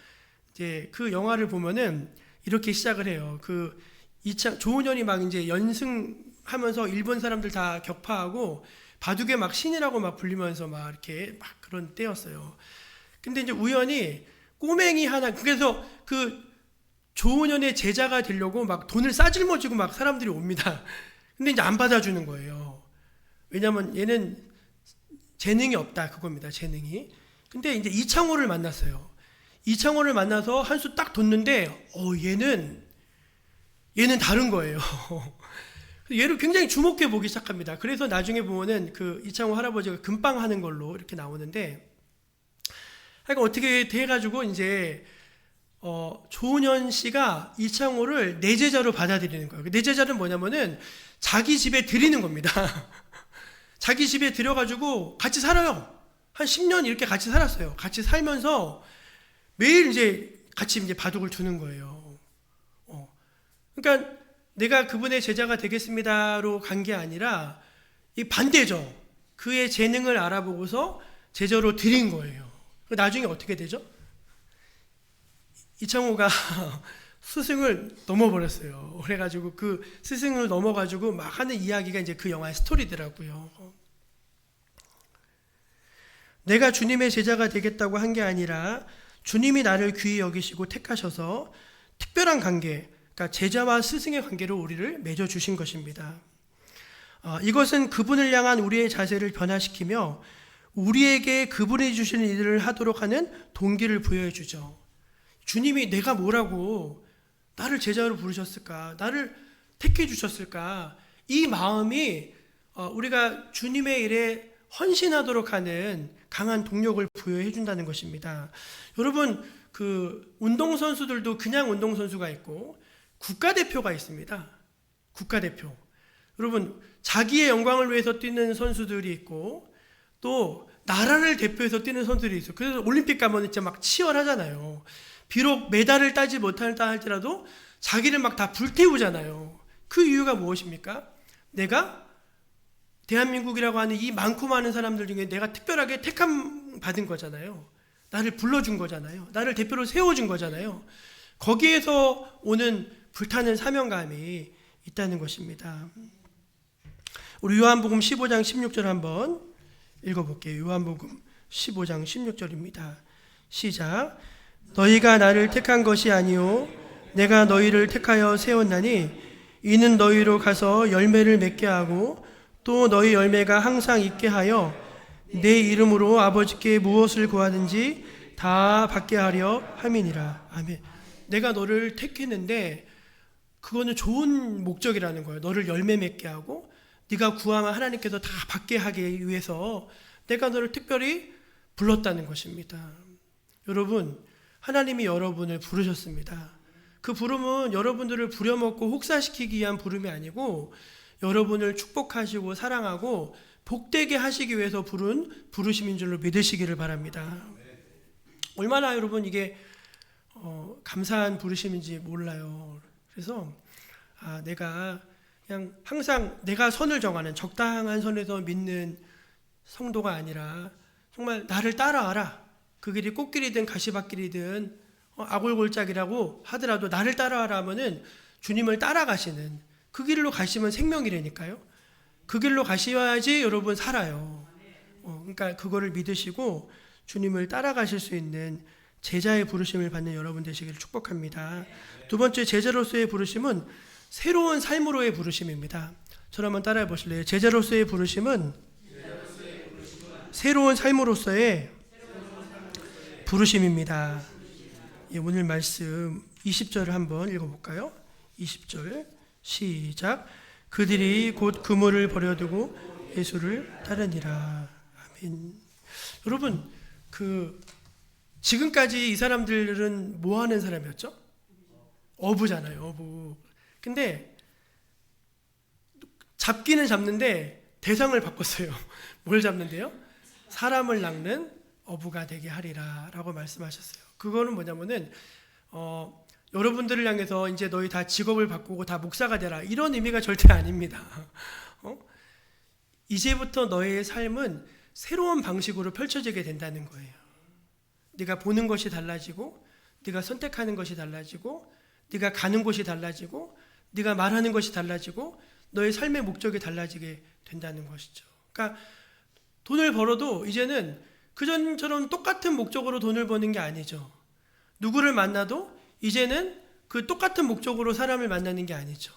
이제 그 영화를 보면은 이렇게 시작을 해요. 조훈현이 막 이제 연승하면서 일본 사람들 다 격파하고 바둑의 막 신이라고 막 불리면서 막 이렇게 막 그런 때였어요. 근데 이제 우연히 꼬맹이 하나, 그래서 그 조훈현의 제자가 되려고 막 돈을 싸질머지고 막 사람들이 옵니다. 근데 이제 안 받아주는 거예요. 왜냐면 얘는 재능이 없다, 그겁니다. 재능이. 근데 이제 이창호를 만났어요. 이창호를 만나서 한 수 딱 뒀는데 얘는 다른 거예요. 얘를 굉장히 주목해 보기 시작합니다. 그래서 나중에 보면은 그 이창호 할아버지가 금빵 하는 걸로 이렇게 나오는데, 그러니까 어떻게 돼가지고 이제 조은현 씨가 이창호를 내 제자로 받아들이는 거예요. 내 제자는 뭐냐면은 자기 집에 들이는 겁니다. 자기 집에 들여가지고 같이 살아요. 한 10년 이렇게 같이 살았어요. 같이 살면서 매일 이제 같이 이제 바둑을 두는 거예요. 그러니까 내가 그분의 제자가 되겠습니다로 간 게 아니라 이 반대죠. 그의 재능을 알아보고서 제자로 들인 거예요. 나중에 어떻게 되죠? 이창호가 스승을 넘어버렸어요. 그래가지고 그 스승을 넘어가지고 막 하는 이야기가 이제 그 영화의 스토리더라고요. 내가 주님의 제자가 되겠다고 한 게 아니라 주님이 나를 귀히 여기시고 택하셔서 특별한 관계, 그러니까 제자와 스승의 관계로 우리를 맺어주신 것입니다. 이것은 그분을 향한 우리의 자세를 변화시키며 우리에게 그분이 주시는 일을 하도록 하는 동기를 부여해 주죠. 주님이 내가 뭐라고 나를 제자로 부르셨을까, 나를 택해 주셨을까, 이 마음이 우리가 주님의 일에 헌신하도록 하는 강한 동력을 부여해 준다는 것입니다. 여러분, 그 운동선수들도 그냥 운동선수가 있고 국가대표가 있습니다. 국가대표. 여러분, 자기의 영광을 위해서 뛰는 선수들이 있고 또 나라를 대표해서 뛰는 선수들이 있어요. 그래서 올림픽 가면 진짜 막 치열하잖아요. 비록 메달을 따지 못한다 할지라도 자기를 막 다 불태우잖아요. 그 이유가 무엇입니까? 내가 대한민국이라고 하는 이 많고 많은 사람들 중에 내가 특별하게 택함 받은 거잖아요. 나를 불러준 거잖아요. 나를 대표로 세워준 거잖아요. 거기에서 오는 불타는 사명감이 있다는 것입니다. 우리 요한복음 15장 16절 한번 읽어볼게요. 요한복음 15장 16절입니다. 시작. 너희가 나를 택한 것이 아니요 내가 너희를 택하여 세웠나니 이는 너희로 가서 열매를 맺게 하고 또 너희 열매가 항상 있게 하여 내 이름으로 아버지께 무엇을 구하든지 다 받게 하려 함이니라. 아멘. 내가 너를 택했는데 그거는 좋은 목적이라는 거예요. 너를 열매 맺게 하고 네가 구하면 하나님께서 다 받게 하기 위해서 내가 너를 특별히 불렀다는 것입니다. 여러분, 하나님이 여러분을 부르셨습니다. 그 부름은 여러분들을 부려먹고 혹사시키기 위한 부름이 아니고 여러분을 축복하시고 사랑하고 복되게 하시기 위해서 부르심인 줄로 믿으시기를 바랍니다. 얼마나 여러분 이게 감사한 부르심인지 몰라요. 그래서 내가 그냥 항상 내가 선을 정하는 적당한 선에서 믿는 성도가 아니라 정말 나를 따라와라. 그 길이 꽃길이든 가시밭길이든 아골골짝이라고 하더라도 나를 따라와라 하면은 주님을 따라가시는 그 길로 가시면 생명이라니까요. 그 길로 가셔야지 여러분 살아요. 그러니까 그거를 믿으시고 주님을 따라가실 수 있는 제자의 부르심을 받는 여러분 되시기를 축복합니다. 두 번째, 제자로서의 부르심은 새로운 삶으로의 부르심입니다. 저를 한번 따라해 보실래요? 제자로서의 부르심은 새로운 삶으로서의 부르심입니다. 오늘 말씀 20절을 한번 읽어볼까요? 20절 시작. 그들이 곧 그물을 버려두고 예수를 따르니라. 아멘. 여러분, 지금까지 이 사람들은 뭐 하는 사람이었죠? 어부잖아요, 어부. 근데 잡기는 잡는데 대상을 바꿨어요. 뭘 잡는데요? 사람을 낚는 어부가 되게 하리라 라고 말씀하셨어요. 그거는 뭐냐면은 여러분들을 향해서 이제 너희 다 직업을 바꾸고 다 목사가 되라 이런 의미가 절대 아닙니다. 이제부터 너의 삶은 새로운 방식으로 펼쳐지게 된다는 거예요. 네가 보는 것이 달라지고 네가 선택하는 것이 달라지고 네가 가는 곳이 달라지고 네가 말하는 것이 달라지고 너의 삶의 목적이 달라지게 된다는 것이죠. 그러니까 돈을 벌어도 이제는 그전처럼 똑같은 목적으로 돈을 버는 게 아니죠. 누구를 만나도 이제는 그 똑같은 목적으로 사람을 만나는 게 아니죠.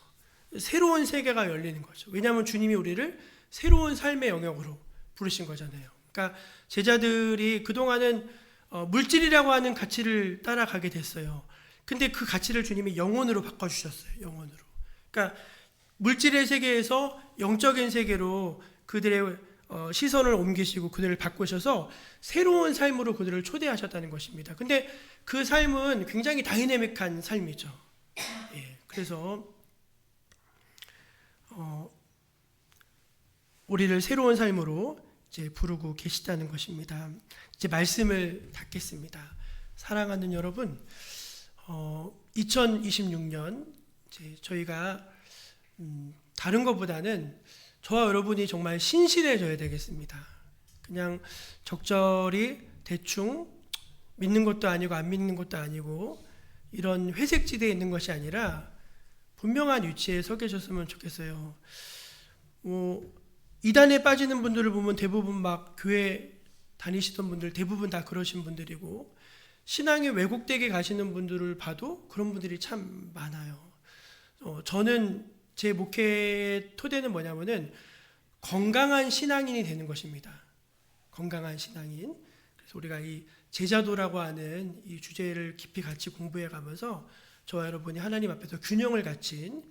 새로운 세계가 열리는 거죠. 왜냐하면 주님이 우리를 새로운 삶의 영역으로 부르신 거잖아요. 그러니까 제자들이 그동안은 물질이라고 하는 가치를 따라가게 됐어요. 근데 그 가치를 주님이 영혼으로 바꿔주셨어요. 영혼으로. 그러니까 물질의 세계에서 영적인 세계로 그들의 시선을 옮기시고 그들을 바꾸셔서 새로운 삶으로 그들을 초대하셨다는 것입니다. 근데 그 삶은 굉장히 다이내믹한 삶이죠. 그래서 우리를 새로운 삶으로 이제 부르고 계시다는 것입니다. 이제 말씀을 닫겠습니다. 사랑하는 여러분, 2026년 이제 저희가 다른 것보다는 저와 여러분이 정말 신실해져야 되겠습니다. 그냥 적절히 대충 믿는 것도 아니고 안 믿는 것도 아니고 이런 회색지대에 있는 것이 아니라 분명한 위치에 서 계셨으면 좋겠어요. 이단에 빠지는 분들을 보면 대부분 막 교회 다니시던 분들 대부분 다 그러신 분들이고 신앙이 왜곡되게 가시는 분들을 봐도 그런 분들이 참 많아요. 저는 제 목회 토대는 뭐냐면은 건강한 신앙인이 되는 것입니다. 건강한 신앙인. 그래서 우리가 이 제자도라고 하는 이 주제를 깊이 같이 공부해 가면서 저와 여러분이 하나님 앞에서 균형을 갖춘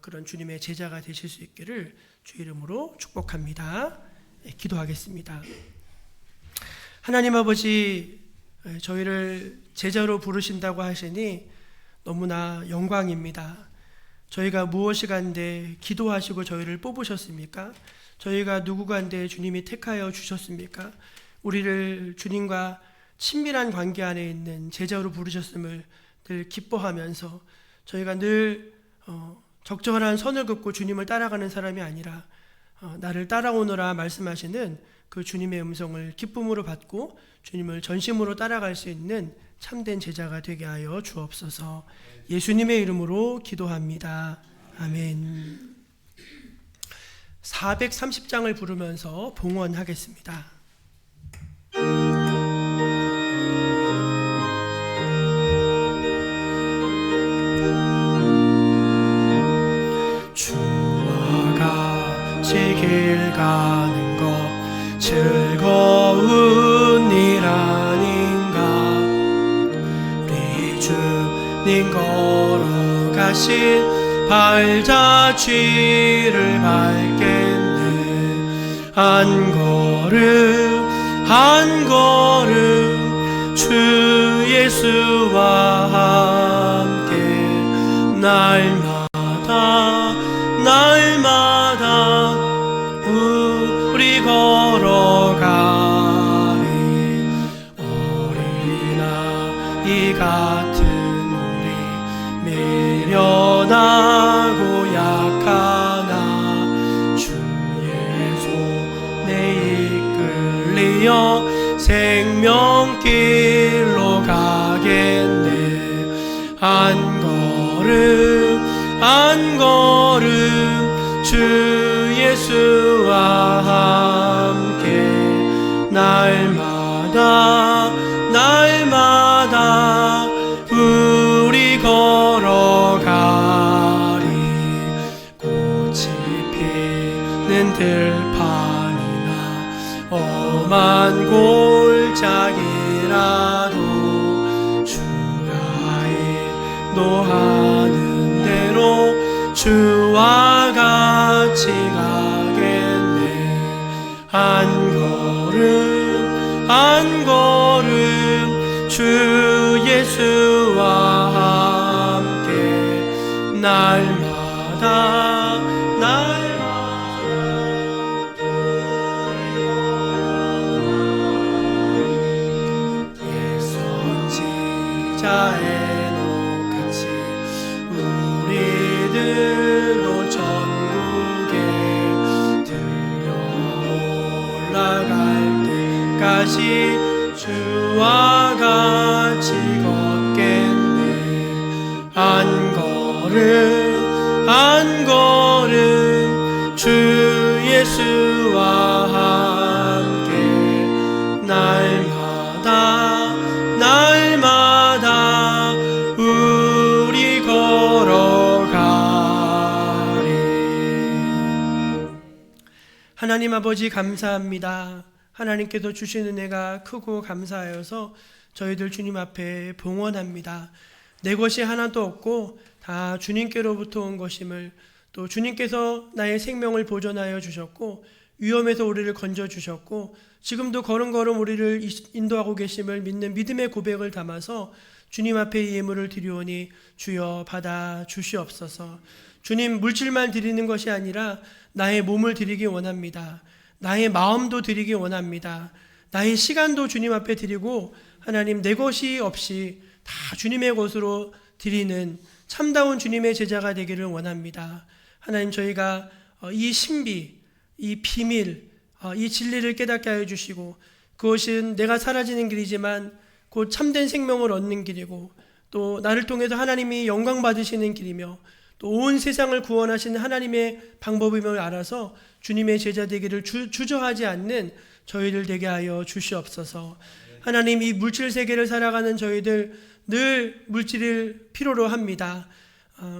그런 주님의 제자가 되실 수 있기를 주 이름으로 축복합니다. 기도하겠습니다. 하나님 아버지, 저희를 제자로 부르신다고 하시니 너무나 영광입니다. 저희가 무엇이 간데 기도하시고 저희를 뽑으셨습니까? 저희가 누구 간데 주님이 택하여 주셨습니까? 우리를 주님과 친밀한 관계 안에 있는 제자로 부르셨음을 늘 기뻐하면서 저희가 늘 적절한 선을 긋고 주님을 따라가는 사람이 아니라 나를 따라오너라 말씀하시는 그 주님의 음성을 기쁨으로 받고 주님을 전심으로 따라갈 수 있는 참된 제자가 되게 하여 주옵소서. 예수님의 이름으로 기도합니다. 아멘. 430장을 부르면서 봉헌하겠습니다. 주와 같이 길 가는 것 즐거운 일 아닌가. 우리 주 자신 발자취를 밟겠네. 한 걸음 주 예수와 함께 날마다 우리 걸어가리. 어린아이 같은 우리 미련하고 약하나 주의 손에 이끌리어 생명길로 가겠네. 한 걸음 주 예수와 함께 날마다 우리 걸어가리. 꽃이 피는 들판이나 험한 골짜기라도 주가 인도하는 대로 주와 같이 가겠네. 한 걸음 주 예수와 함께 날마다 예선지자의 같이 우리들도 전국에 들려 올라갈 때까지 주와 같이 걷겠네. 한 걸음 주 예수와 함께 날마다 우리 걸어가리. 하나님 아버지 감사합니다. 하나님께서 주신 은혜가 크고 감사하여서 저희들 주님 앞에 봉헌합니다. 내 것이 하나도 없고 다 주님께로부터 온 것임을, 또 주님께서 나의 생명을 보존하여 주셨고 위험에서 우리를 건져주셨고 지금도 걸음걸음 우리를 인도하고 계심을 믿는 믿음의 고백을 담아서 주님 앞에 이 예물을 드리오니 주여 받아 주시옵소서. 주님, 물질만 드리는 것이 아니라 나의 몸을 드리기 원합니다. 나의 마음도 드리기 원합니다. 나의 시간도 주님 앞에 드리고 하나님 내 것이 없이 다 주님의 것으로 드리는 참다운 주님의 제자가 되기를 원합니다. 하나님, 저희가 이 신비, 이 비밀, 이 진리를 깨닫게 하여 주시고 그것은 내가 사라지는 길이지만 곧 참된 생명을 얻는 길이고 또 나를 통해서 하나님이 영광 받으시는 길이며 또 온 세상을 구원하시는 하나님의 방법임을 알아서 주님의 제자 되기를 주저하지 않는 저희들 되게 하여 주시옵소서. 하나님, 이 물질 세계를 살아가는 저희들 늘 물질을 필요로 합니다.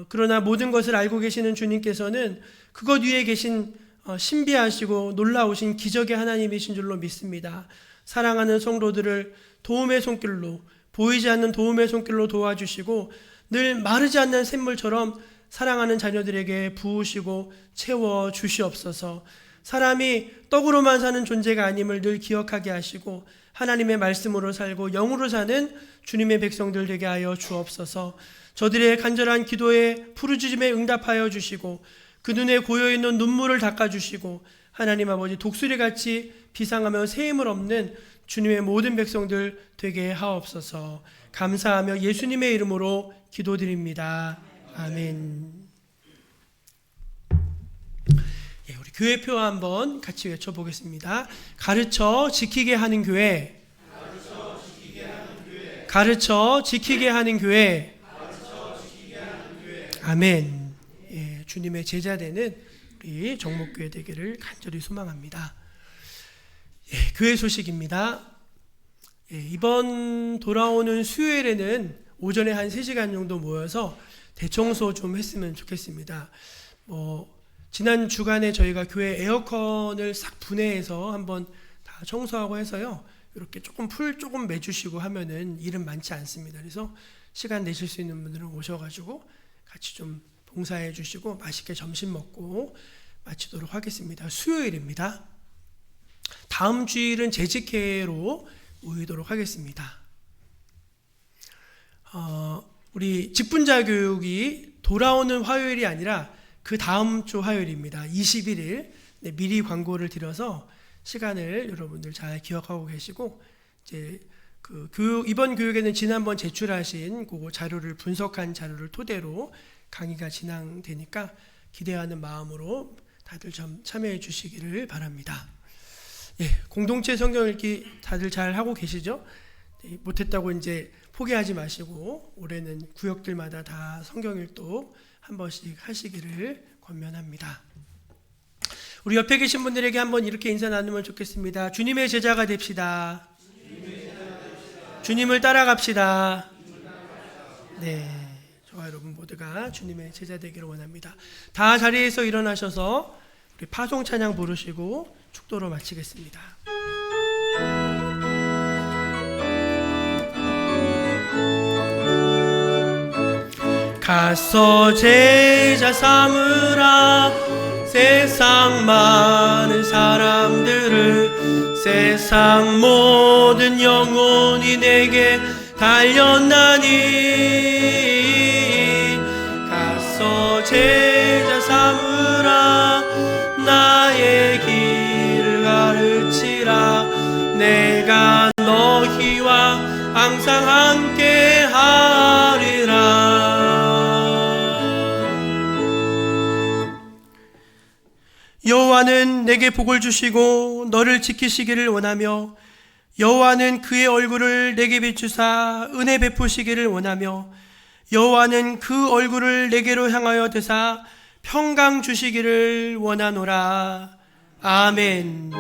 그러나 모든 것을 알고 계시는 주님께서는 그것 위에 계신 신비하시고 놀라우신 기적의 하나님이신 줄로 믿습니다. 사랑하는 성도들을 도움의 손길로, 보이지 않는 도움의 손길로 도와주시고 늘 마르지 않는 샘물처럼 사랑하는 자녀들에게 부으시고 채워 주시옵소서. 사람이 떡으로만 사는 존재가 아님을 늘 기억하게 하시고 하나님의 말씀으로 살고 영으로 사는 주님의 백성들 되게 하여 주옵소서. 저들의 간절한 기도에 부르짖음에 응답하여 주시고 그 눈에 고여있는 눈물을 닦아주시고 하나님 아버지 독수리같이 비상하며 세임을 없는 주님의 모든 백성들 되게 하옵소서. 감사하며 예수님의 이름으로 기도드립니다. 아멘. 우리 교회표 한번 같이 외쳐보겠습니다. 가르쳐 지키게 하는 교회. 가르쳐 지키게 하는 교회. 아멘. 주님의 제자 되는 우리 정목교회 되기를 간절히 소망합니다. 교회 소식입니다. 이번 돌아오는 수요일에는 오전에 한 3시간 정도 모여서 대청소 좀 했으면 좋겠습니다. 지난 주간에 저희가 교회 에어컨을 싹 분해해서 한번 다 청소하고 해서요. 이렇게 풀 조금 매주시고 하면은 일은 많지 않습니다. 그래서 시간 내실 수 있는 분들은 오셔가지고 같이 좀 봉사해 주시고 맛있게 점심 먹고 마치도록 하겠습니다. 수요일입니다. 다음 주일은 재직회로 모이도록 하겠습니다. 우리 직분자 교육이 돌아오는 화요일이 아니라 그 다음 주 화요일입니다. 21일. 네, 미리 광고를 드려서 시간을 여러분들 잘 기억하고 계시고, 이제 그 이번 교육에는 지난번 제출하신 그 자료를 분석한 자료를 토대로 강의가 진행되니까 기대하는 마음으로 다들 좀 참여해 주시기를 바랍니다. 예, 공동체 성경 읽기 다들 잘 하고 계시죠? 네, 못했다고 이제 포기하지 마시고 올해는 구역들마다 다 성경 읽도 한 번씩 하시기를 권면합니다. 우리 옆에 계신 분들에게 한번 이렇게 인사 나누면 좋겠습니다. 주님의 제자가 됩시다. 주님을 따라갑시다. 네, 저와 여러분 모두가 주님의 제자 되기를 원합니다. 다 자리에서 일어나셔서 우리 파송 찬양 부르시고 축도로 마치겠습니다. 가서 제자 삼으라. 세상 많은 사람들을, 세상 모든 영혼이 내게 달렸나니. 가서 제자 삼으라. 나의 길을 가르치라. 내가 너희와 항상 함께 하리라. 여호와는 내게 복을 주시고 너를 지키시기를 원하며, 여호와는 그의 얼굴을 내게 비추사 은혜 베푸시기를 원하며, 여호와는 그 얼굴을 내게로 향하여 드사 평강 주시기를 원하노라. 아멘.